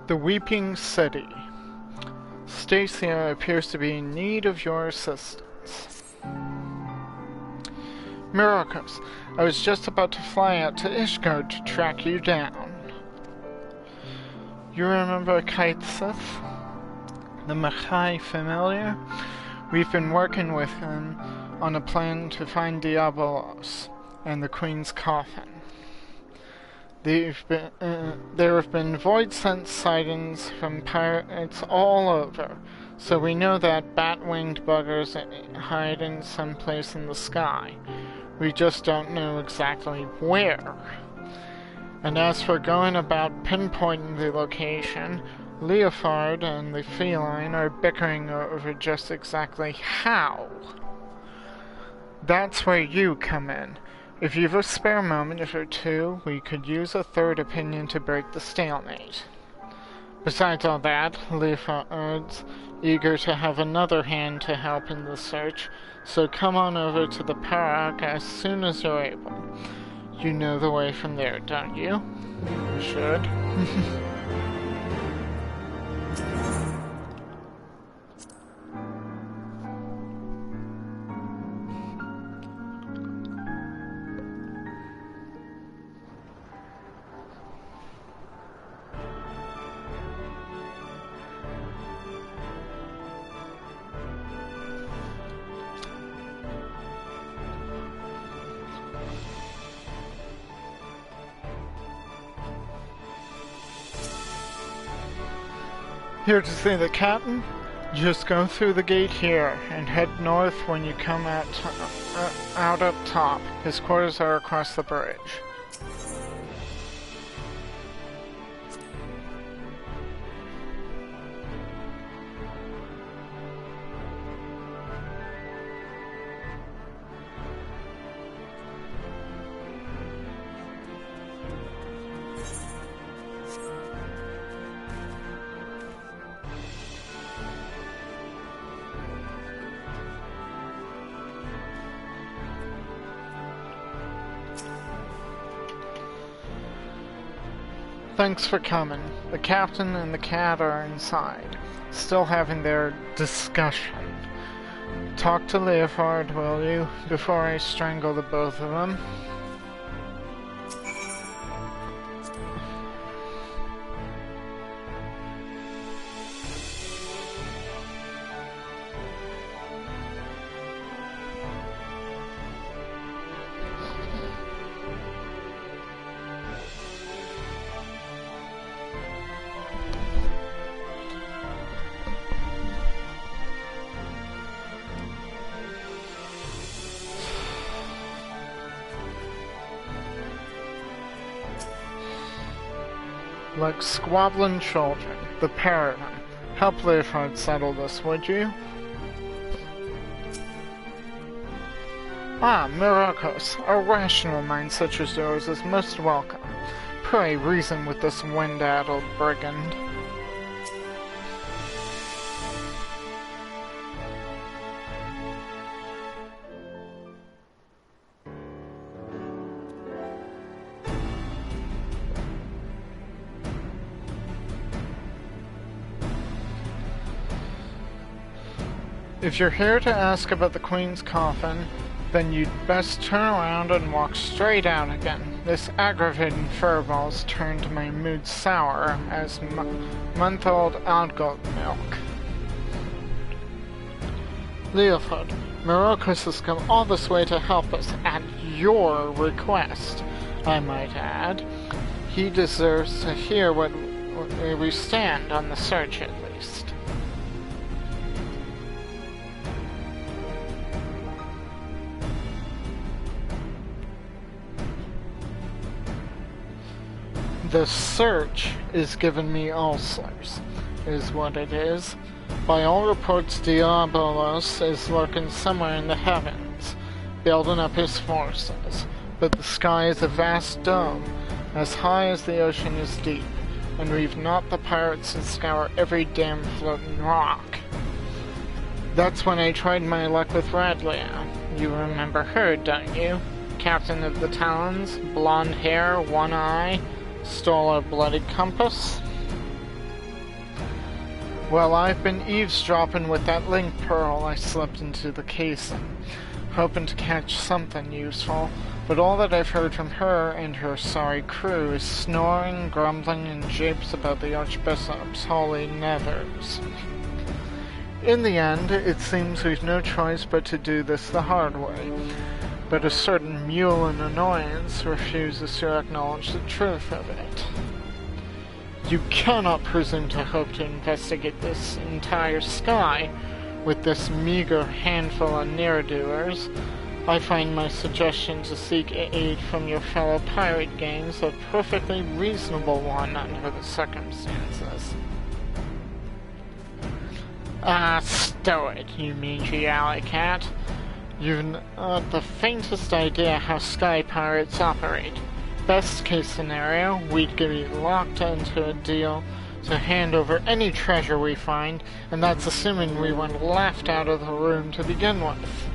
The Weeping City. Stacia appears to be in need of your assistance. Myrokos, I was just about to fly out to Ishgard to track you down. You remember Kaitsith, the Mhach familiar? We've been working with him on a plan to find Diabolos and the Queen's coffin. There have been void sense sightings from pirates all over, so we know that bat-winged buggers hide in some place in the sky. We just don't know exactly where. And as for going about pinpointing the location, Leofard and the feline are bickering over just exactly how. That's where you come in. If you've a spare moment or two, we could use a third opinion to break the stalemate. Besides all that, Leofard's eager to have another hand to help in the search, so come on over to the Mhach as soon as you're able. You know the way from there, don't you? You should. Here to see the captain? Just go through the gate here and head north when you come out up top. His quarters are across the bridge. Thanks for coming. The captain and the cat are inside, still having their discussion. Talk to Leofard, will you, before I strangle the both of them? Like squabbling children, the pair of them. Help Leofard settle this, would you? Ah, Myrokos, a rational mind such as yours is most welcome. Pray reason with this wind-addled brigand. If you're here to ask about the Queen's coffin, then you'd best turn around and walk straight out again. This aggravating furball's turned my mood sour as month-old out-goat milk. Leofard, Myrokos has come all this way to help us at your request, I might add. He deserves to hear where we stand on the search at least. The search is giving me ulcers, is what it is. By all reports, Diabolos is lurking somewhere in the heavens, building up his forces. But the sky is a vast dome, as high as the ocean is deep, and we've not the pirates to scour every damn floating rock. That's when I tried my luck with Radlia. You remember her, don't you? Captain of the Talons, blonde hair, one eye, stole a bloody compass? Well, I've been eavesdropping with that link pearl I slipped into the casing, hoping to catch something useful, but all that I've heard from her and her sorry crew is snoring, grumbling, and japes about the Archbishop's holy nethers. In the end, it seems we've no choice but to do this the hard way. But a certain mule in annoyance refuses to acknowledge the truth of it. You cannot presume to hope to investigate this entire sky with this meager handful of ne'er-doers. I find my suggestion to seek aid from your fellow pirate gangs a perfectly reasonable one under the circumstances. Ah, stow it, you mangy alley cat. You've not the faintest idea how sky pirates operate. Best case scenario, we'd be locked into a deal to hand over any treasure we find, and that's assuming we weren't laughed out of the room to begin with.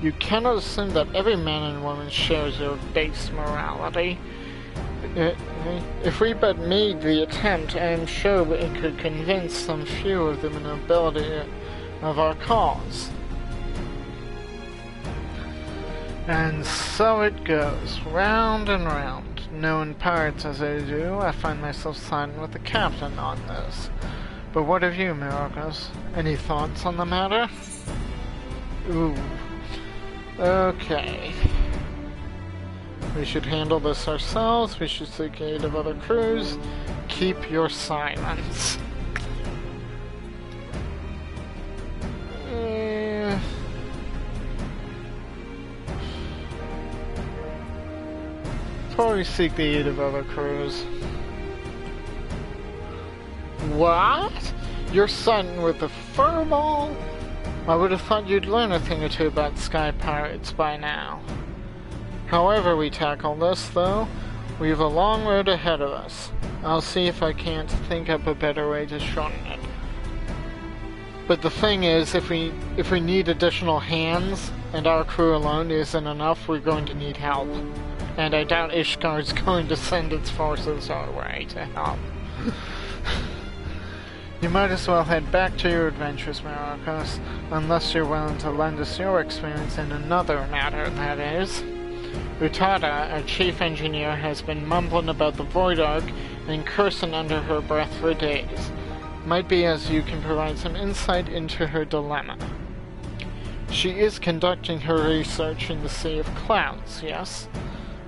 You cannot assume that every man and woman shares your base morality. If we but made the attempt, I am sure it could convince some few of the nobility of our cause. And so it goes, round and round. Knowing pirates as I do, I find myself siding with the captain on this. But what of you, Myrokos? Any thoughts on the matter? Ooh. Okay. We should handle this ourselves. We should seek aid of other crews. Keep your silence. Probably seek the aid of other crews. What? You're siding with the furball? I would have thought you'd learn a thing or two about sky pirates by now. However we tackle this, though, we have a long road ahead of us. I'll see if I can't think up a better way to shorten it. But the thing is, if we need additional hands, and our crew alone isn't enough, we're going to need help. And I doubt Ishgar's going to send its forces our way to help. You might as well head back to your adventures, Myrokos, unless you're willing to lend us your experience in another matter, that is. Utada, our chief engineer, has been mumbling about the Void Ark and cursing under her breath for days. Might be as you can provide some insight into her dilemma. She is conducting her research in the Sea of Clouds, yes?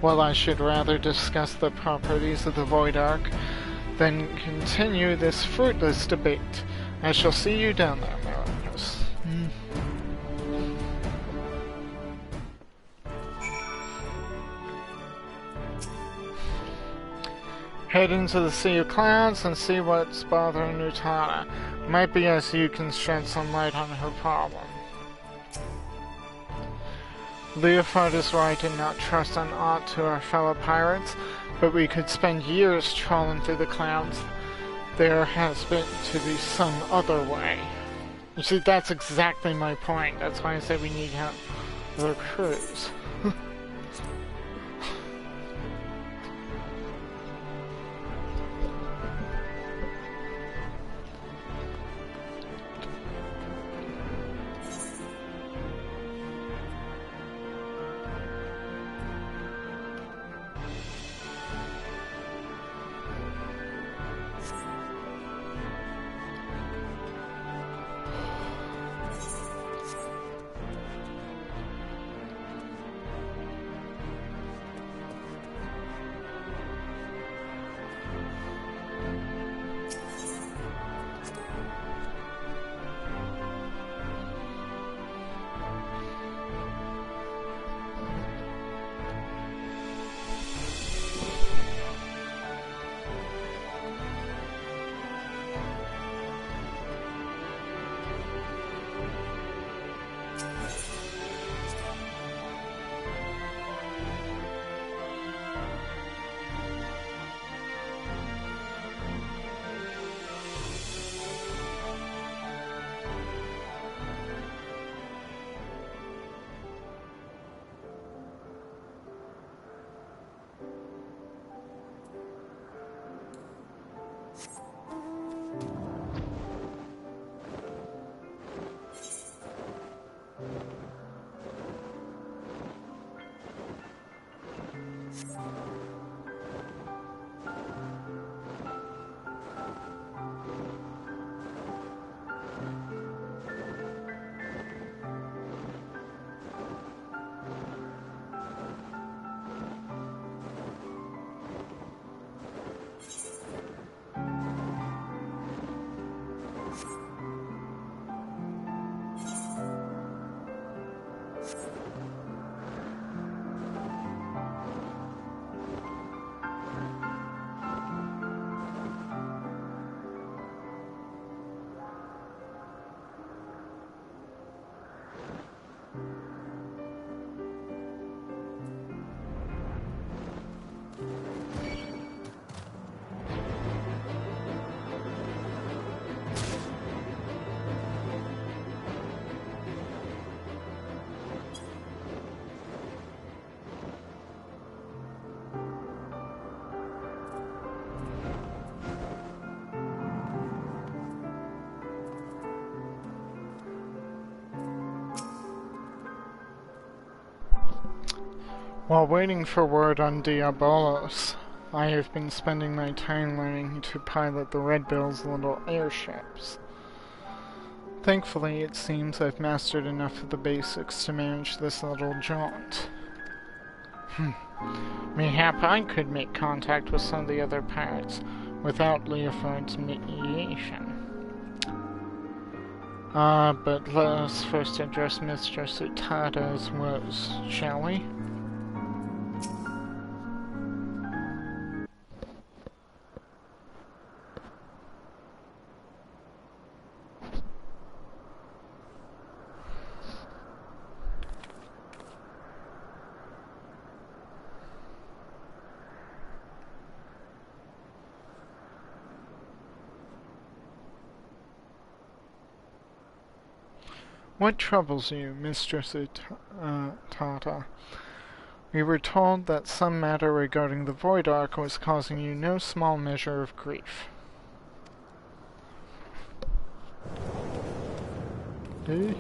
Well, I should rather discuss the properties of the Void Ark than continue this fruitless debate. I shall see you down there, Myrokos. Head into the Sea of Clouds and see what's bothering Utada. Might be as you can shed some light on her problem. Leofard is right in not trusting aught to our fellow pirates, but we could spend years trawling through the clouds. There has been to be some other way. You see, that's exactly my point. That's why I said we need help with our crews. While waiting for word on Diabolos, I have been spending my time learning to pilot the Red Bill's little airships. Thankfully, it seems I've mastered enough of the basics to manage this little jaunt. Mayhap I could make contact with some of the other pirates without Leofard's mediation. But let us first address Mistress Utada's woes, shall we? What troubles you, Mistress Utada? We were told that some matter regarding the Void Ark was causing you no small measure of grief. Eh?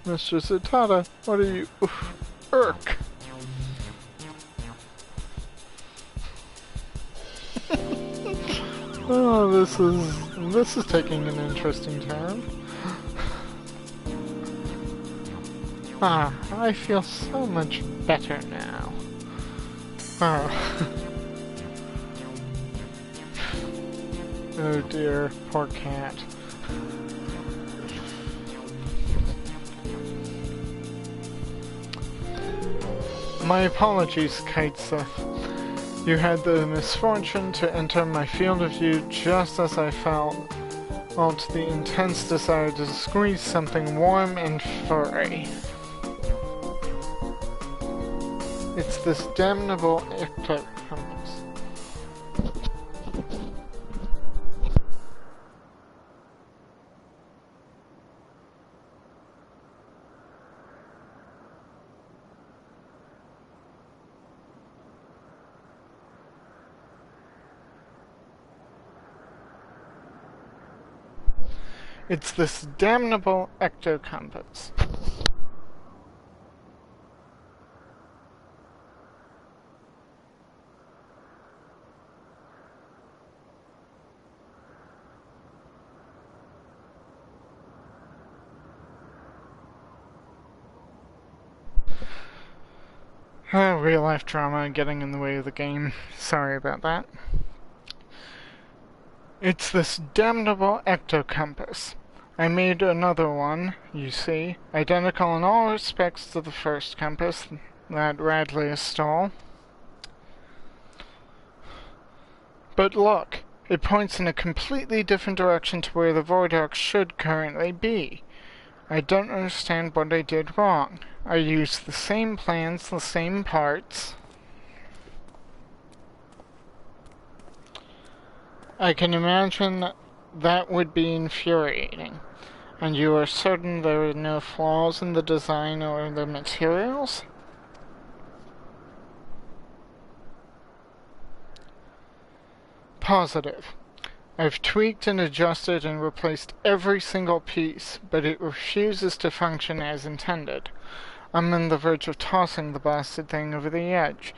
Mistress Utada, what are you... Irk! Oh, this is taking an interesting turn. I feel so much better now. Oh dear, poor cat. My apologies, Kiteseth. You had the misfortune to enter my field of view just as I felt the intense desire to squeeze something warm and furry. It's this damnable ectocompass. It's this damnable ectocompass. Real life drama getting in the way of the game. Sorry about that. It's this damnable ectocompass. I made another one, you see, identical in all respects to the first compass that Radley stole. But look, it points in a completely different direction to where the Void Ark should currently be. I don't understand what I did wrong. I used the same plans, the same parts. I can imagine that would be infuriating. And you are certain there are no flaws in the design or the materials? Positive. I've tweaked and adjusted and replaced every single piece, but it refuses to function as intended. I'm on the verge of tossing the blasted thing over the edge.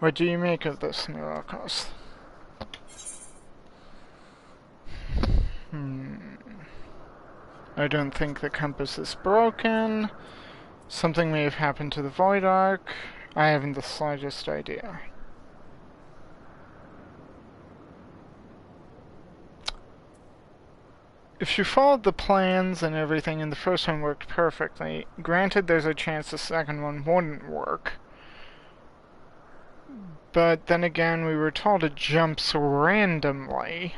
What do you make of this, Myrokos? I don't think the compass is broken. Something may have happened to the Void Ark. I haven't the slightest idea. If you followed the plans and everything and the first one worked perfectly, granted there's a chance the second one wouldn't work. But then again, we were told it jumps randomly.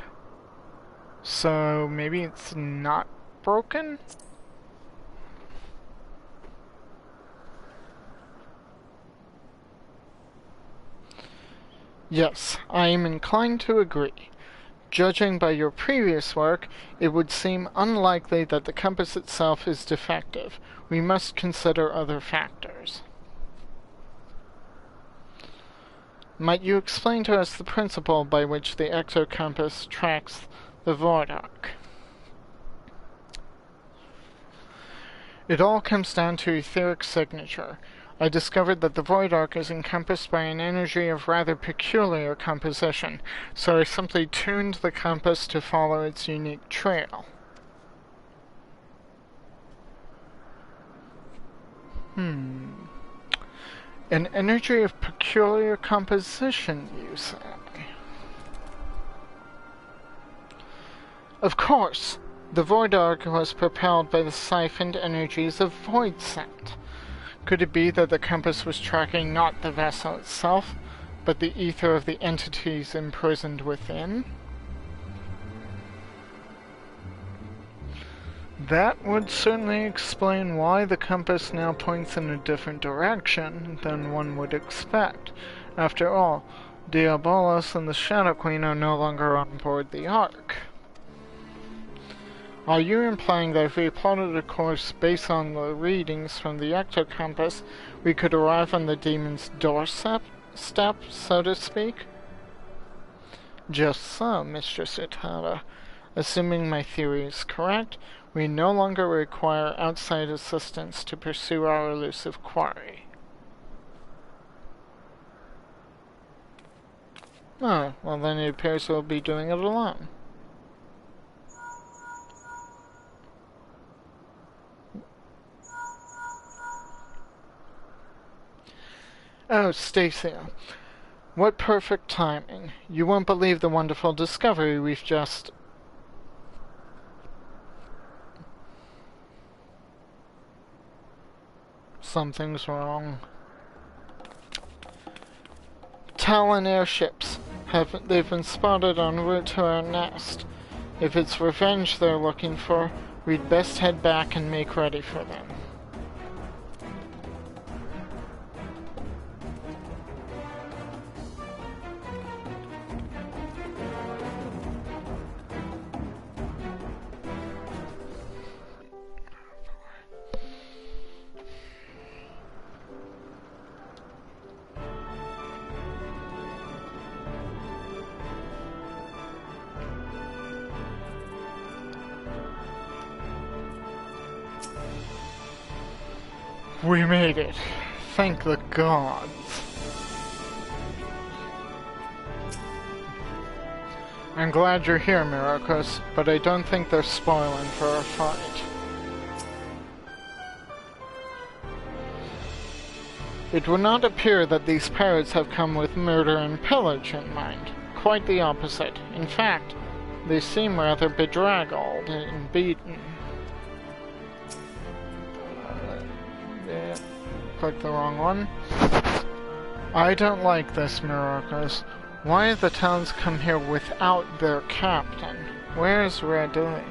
So maybe it's not broken? Yes, I am inclined to agree. Judging by your previous work, it would seem unlikely that the compass itself is defective. We must consider other factors. Might you explain to us the principle by which the exocompass tracks the void arc? It all comes down to etheric signature. I discovered that the void arc is encompassed by an energy of rather peculiar composition, so I simply tuned the compass to follow its unique trail. An energy of peculiar composition, you say? Of course! The void arc was propelled by the siphoned energies of void scent. Could it be that the compass was tracking not the vessel itself, but the ether of the entities imprisoned within? That would certainly explain why the compass now points in a different direction than one would expect. After all, Diabolos and the Shadow Queen are no longer on board the Ark. Are you implying that if we plotted a course based on the readings from the ectocompass, we could arrive on the demon's doorstep, so to speak? Just so, Mistress Utada. Assuming my theory is correct, we no longer require outside assistance to pursue our elusive quarry. Oh, well then it appears we'll be doing it alone. Oh, Stacia. What perfect timing. You won't believe the wonderful discovery we've just... Something's wrong. Talon airships. They've been spotted en route to our nest. If it's revenge they're looking for, we'd best head back and make ready for them. We made it. Thank the gods. I'm glad you're here, Myrokos, but I don't think they're spoiling for our fight. It would not appear that these pirates have come with murder and pillage in mind. Quite the opposite. In fact, they seem rather bedraggled and beaten. Click the wrong one. I don't like this, Myrokos. Why have the towns come here without their captain? Where's Radlea?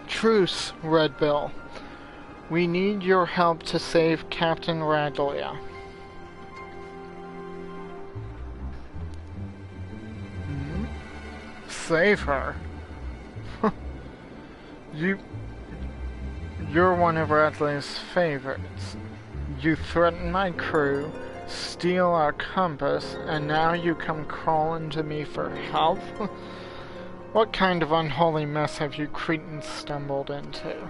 Truce, Redbill. We need your help to save Captain Radlea. Save her? You're one of Radlea's favorites. You threaten my crew, steal our compass, and now you come crawling to me for help? What kind of unholy mess have you cretins stumbled into?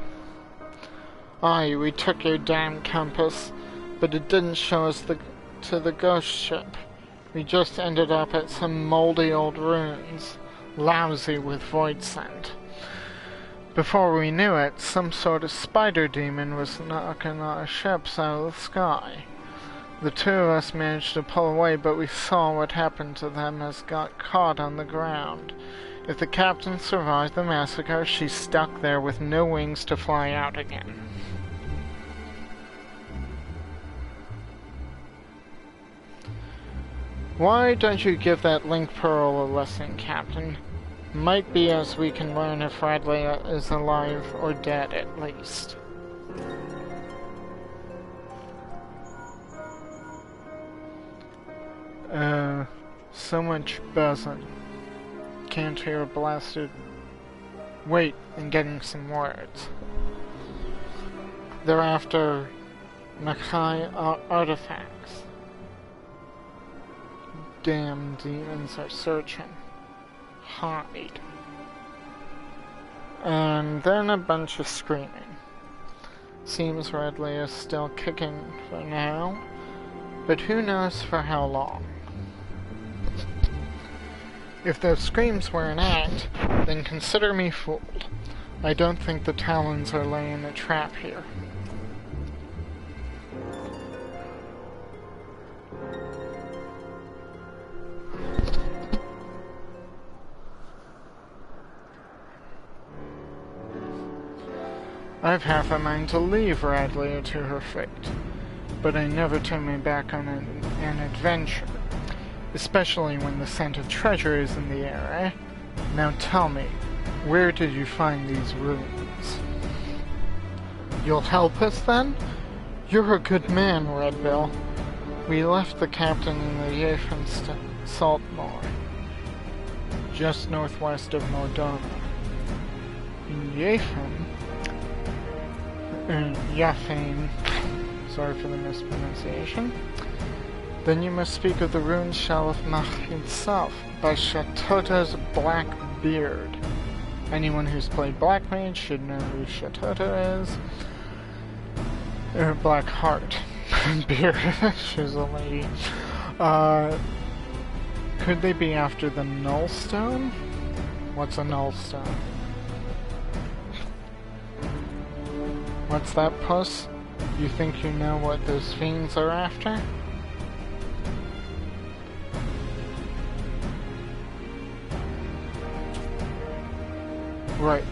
Aye, we took your damn compass, but it didn't show us to the ghost ship. We just ended up at some moldy old ruins, lousy with void scent. Before we knew it, some sort of spider demon was knocking our ships out of the sky. The two of us managed to pull away, but we saw what happened to them as got caught on the ground. If the captain survived the massacre, she's stuck there with no wings to fly out again. Why don't you give that link pearl a lesson, Captain? Might be as we can learn if Radlea is alive or dead at least. So much buzzing. Can't hear a blasted... Wait, I'm getting some words. They're after Mhach artifacts. Damn demons are searching. Hide. And then a bunch of screaming. Seems Redley is still kicking for now, but who knows for how long. If those screams were an act, then consider me fooled. I don't think the Talons are laying a trap here. I've half a mind to leave Radley to her fate, but I never turn my back on an adventure, especially when the scent of treasure is in the air, eh? Now tell me, where did you find these ruins? You'll help us then? You're a good man, Redbill. We left the captain in the Yafin salt mine, just northwest of Mordona. In Yafin? Yafin. Sorry for the mispronunciation. Then you must speak of the ruined shell of Mhach itself, by Shatuta's Black Beard. Anyone who's played Black Mage should know who Shatuta is. Black Heart. Beard. She's a lady. Could they be after the Nullstone? What's a Nullstone? What's that, puss? You think you know what those fiends are after? Right.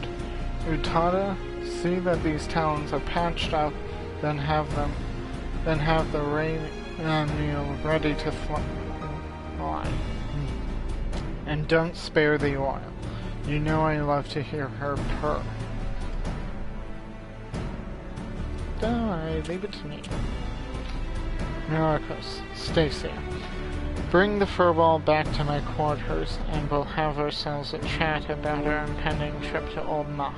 Utada, see that these talons are patched up, then have the meal ready to fly. And don't spare the oil. You know I love to hear her purr. Don't worry, leave it to me. Myrokos, Stacia, bring the furball back to my quarters, and we'll have ourselves a chat about our impending trip to Old Mhach.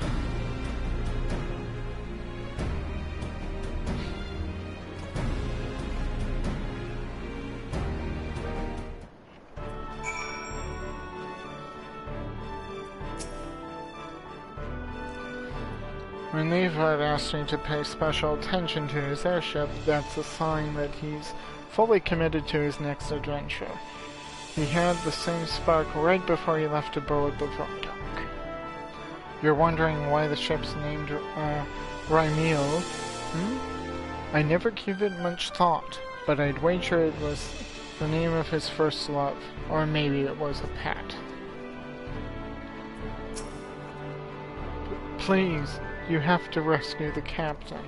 When Levi asked me to pay special attention to his airship, that's a sign that he's fully committed to his next adventure. He had the same spark right before he left to board the Vidoc. You're wondering why the ship's named Rymil? I never give it much thought, but I'd wager it was the name of his first love, or maybe it was a pet. Please. You have to rescue the captain.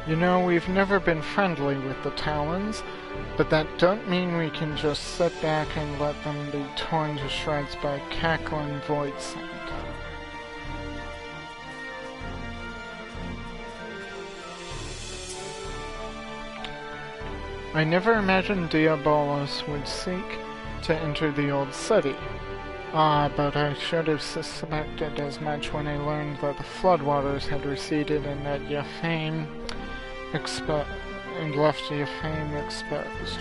You know, we've never been friendly with the Talons, but that don't mean we can just sit back and let them be torn to shreds by cackling void sand. I never imagined Diabolos would seek to enter the old city. But I should have suspected as much when I learned that the floodwaters had receded and that Yafane left Yafane exposed.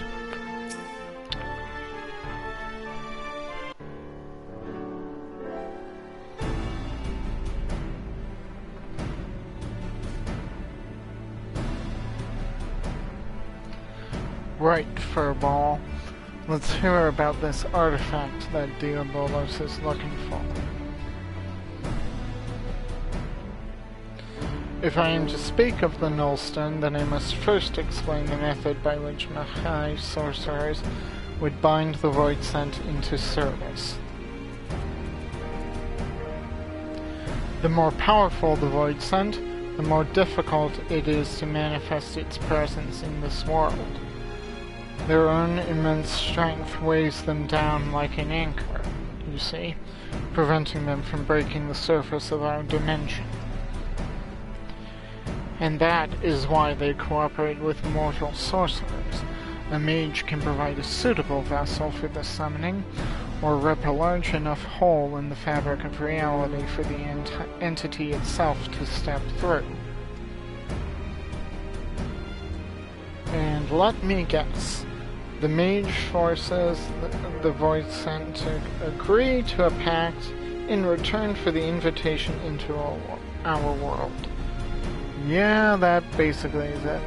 Right, Furball. Let's hear about this artifact that Diabolos is looking for. If I am to speak of the Nullstone, then I must first explain the method by which Mhach sorcerers would bind the Void Scent into service. The more powerful the Void Scent, the more difficult it is to manifest its presence in this world. Their own immense strength weighs them down like an anchor, you see, preventing them from breaking the surface of our dimension. And that is why they cooperate with mortal sorcerers. A mage can provide a suitable vessel for the summoning, or rip a large enough hole in the fabric of reality for the entity itself to step through. And let me guess, the mage forces the Void Scent to agree to a pact in return for the invitation into our world. Yeah, that basically is it.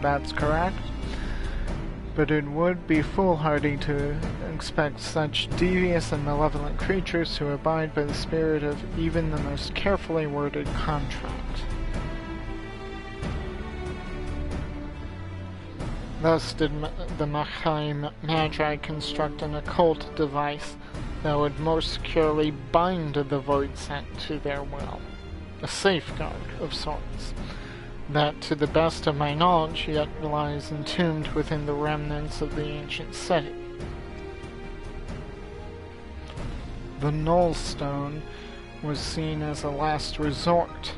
That's correct. But it would be foolhardy to expect such devious and malevolent creatures to abide by the spirit of even the most carefully worded contract. Thus did the Magi construct an occult device that would more securely bind the Void Scent to their will. A safeguard of sorts, that, to the best of my knowledge, yet lies entombed within the remnants of the ancient city. The Nullstone was seen as a last resort.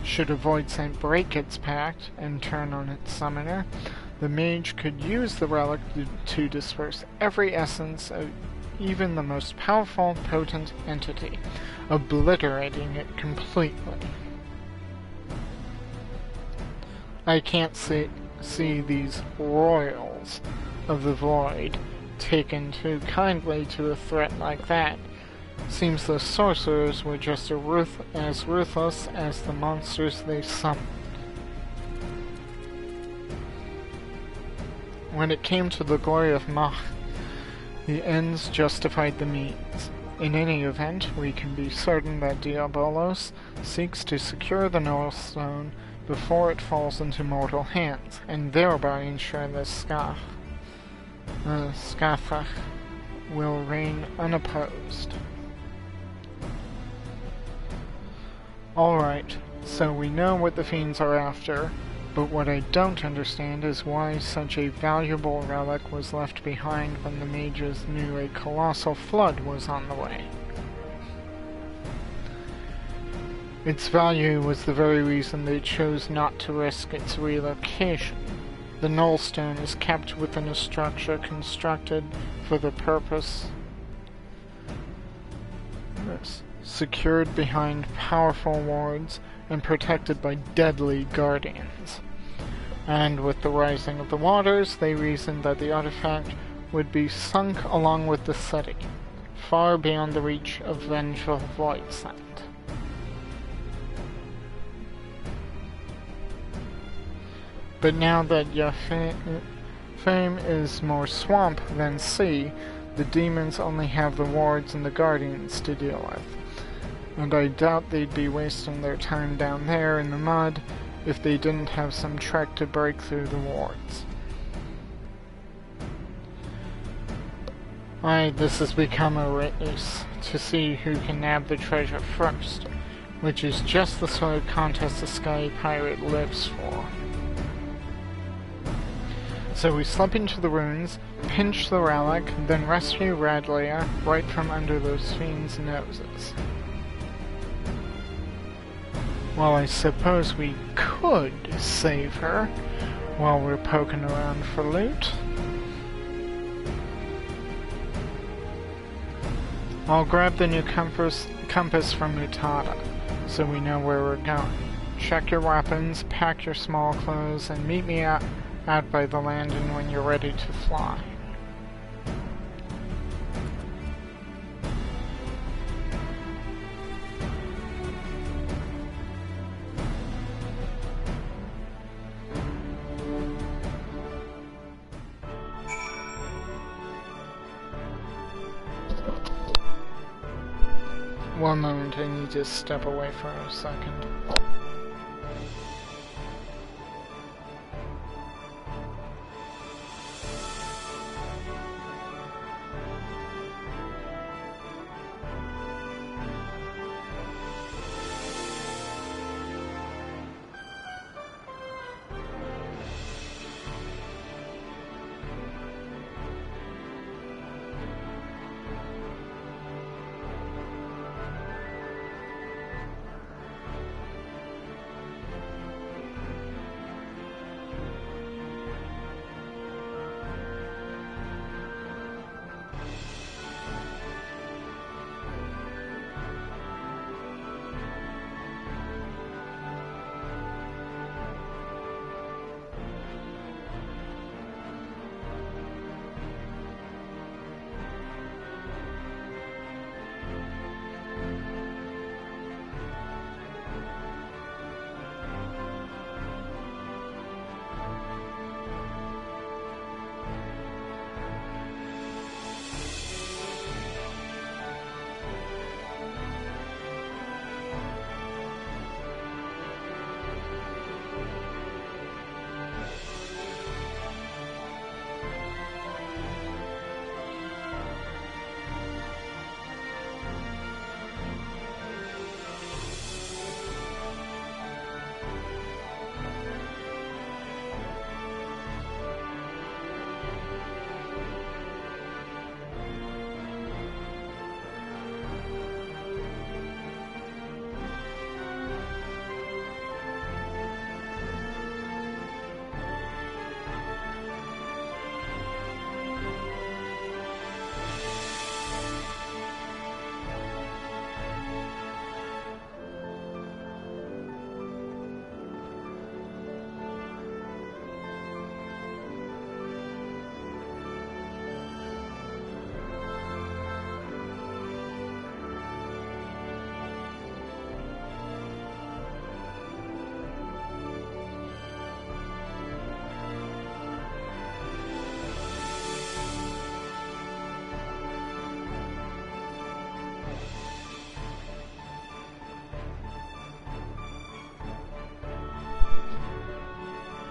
Should a Void Scent break its pact and turn on its summoner, the mage could use the relic to disperse every essence of even the most powerful, potent entity, obliterating it completely. I can't see these royals of the void taken too kindly to a threat like that. Seems the sorcerers were just as ruthless as the monsters they summoned. When it came to the glory of Mhach, the ends justified the means. In any event, we can be certain that Diabolos seeks to secure the Nullstone before it falls into mortal hands, and thereby ensure that Scathach will reign unopposed. Alright, so we know what the fiends are after, but what I don't understand is why such a valuable relic was left behind when the mages knew a colossal flood was on the way. Its value was the very reason they chose not to risk its relocation. The Nullstone is kept within a structure constructed for the purpose, secured behind powerful wards and protected by deadly guardians. And with the rising of the waters, they reasoned that the artifact would be sunk along with the city, far beyond the reach of vengeful Void Scent. But now that your fame is more swamp than sea, the demons only have the wards and the guardians to deal with. And I doubt they'd be wasting their time down there in the mud if they didn't have some trick to break through the wards. This has become a race to see who can nab the treasure first, which is just the sort of contest a Sky Pirate lives for. So we slip into the ruins, pinch the relic, then rescue Radlia right from under those fiends' noses. Well, I suppose we could save her while we're poking around for loot. I'll grab the new compass from Mutada, so we know where we're going. Check your weapons, pack your small clothes, and meet me out by the landing when you're ready to fly. One moment, I need to step away for a second.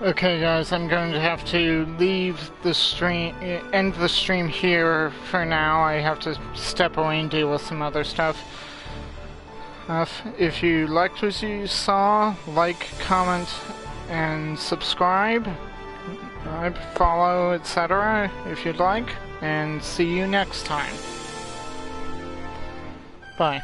Okay guys, I'm going to have to leave the stream, end the stream here for now. I have to step away and deal with some other stuff. If you liked what you saw, like, comment, and subscribe. Follow, etc. if you'd like. And see you next time. Bye.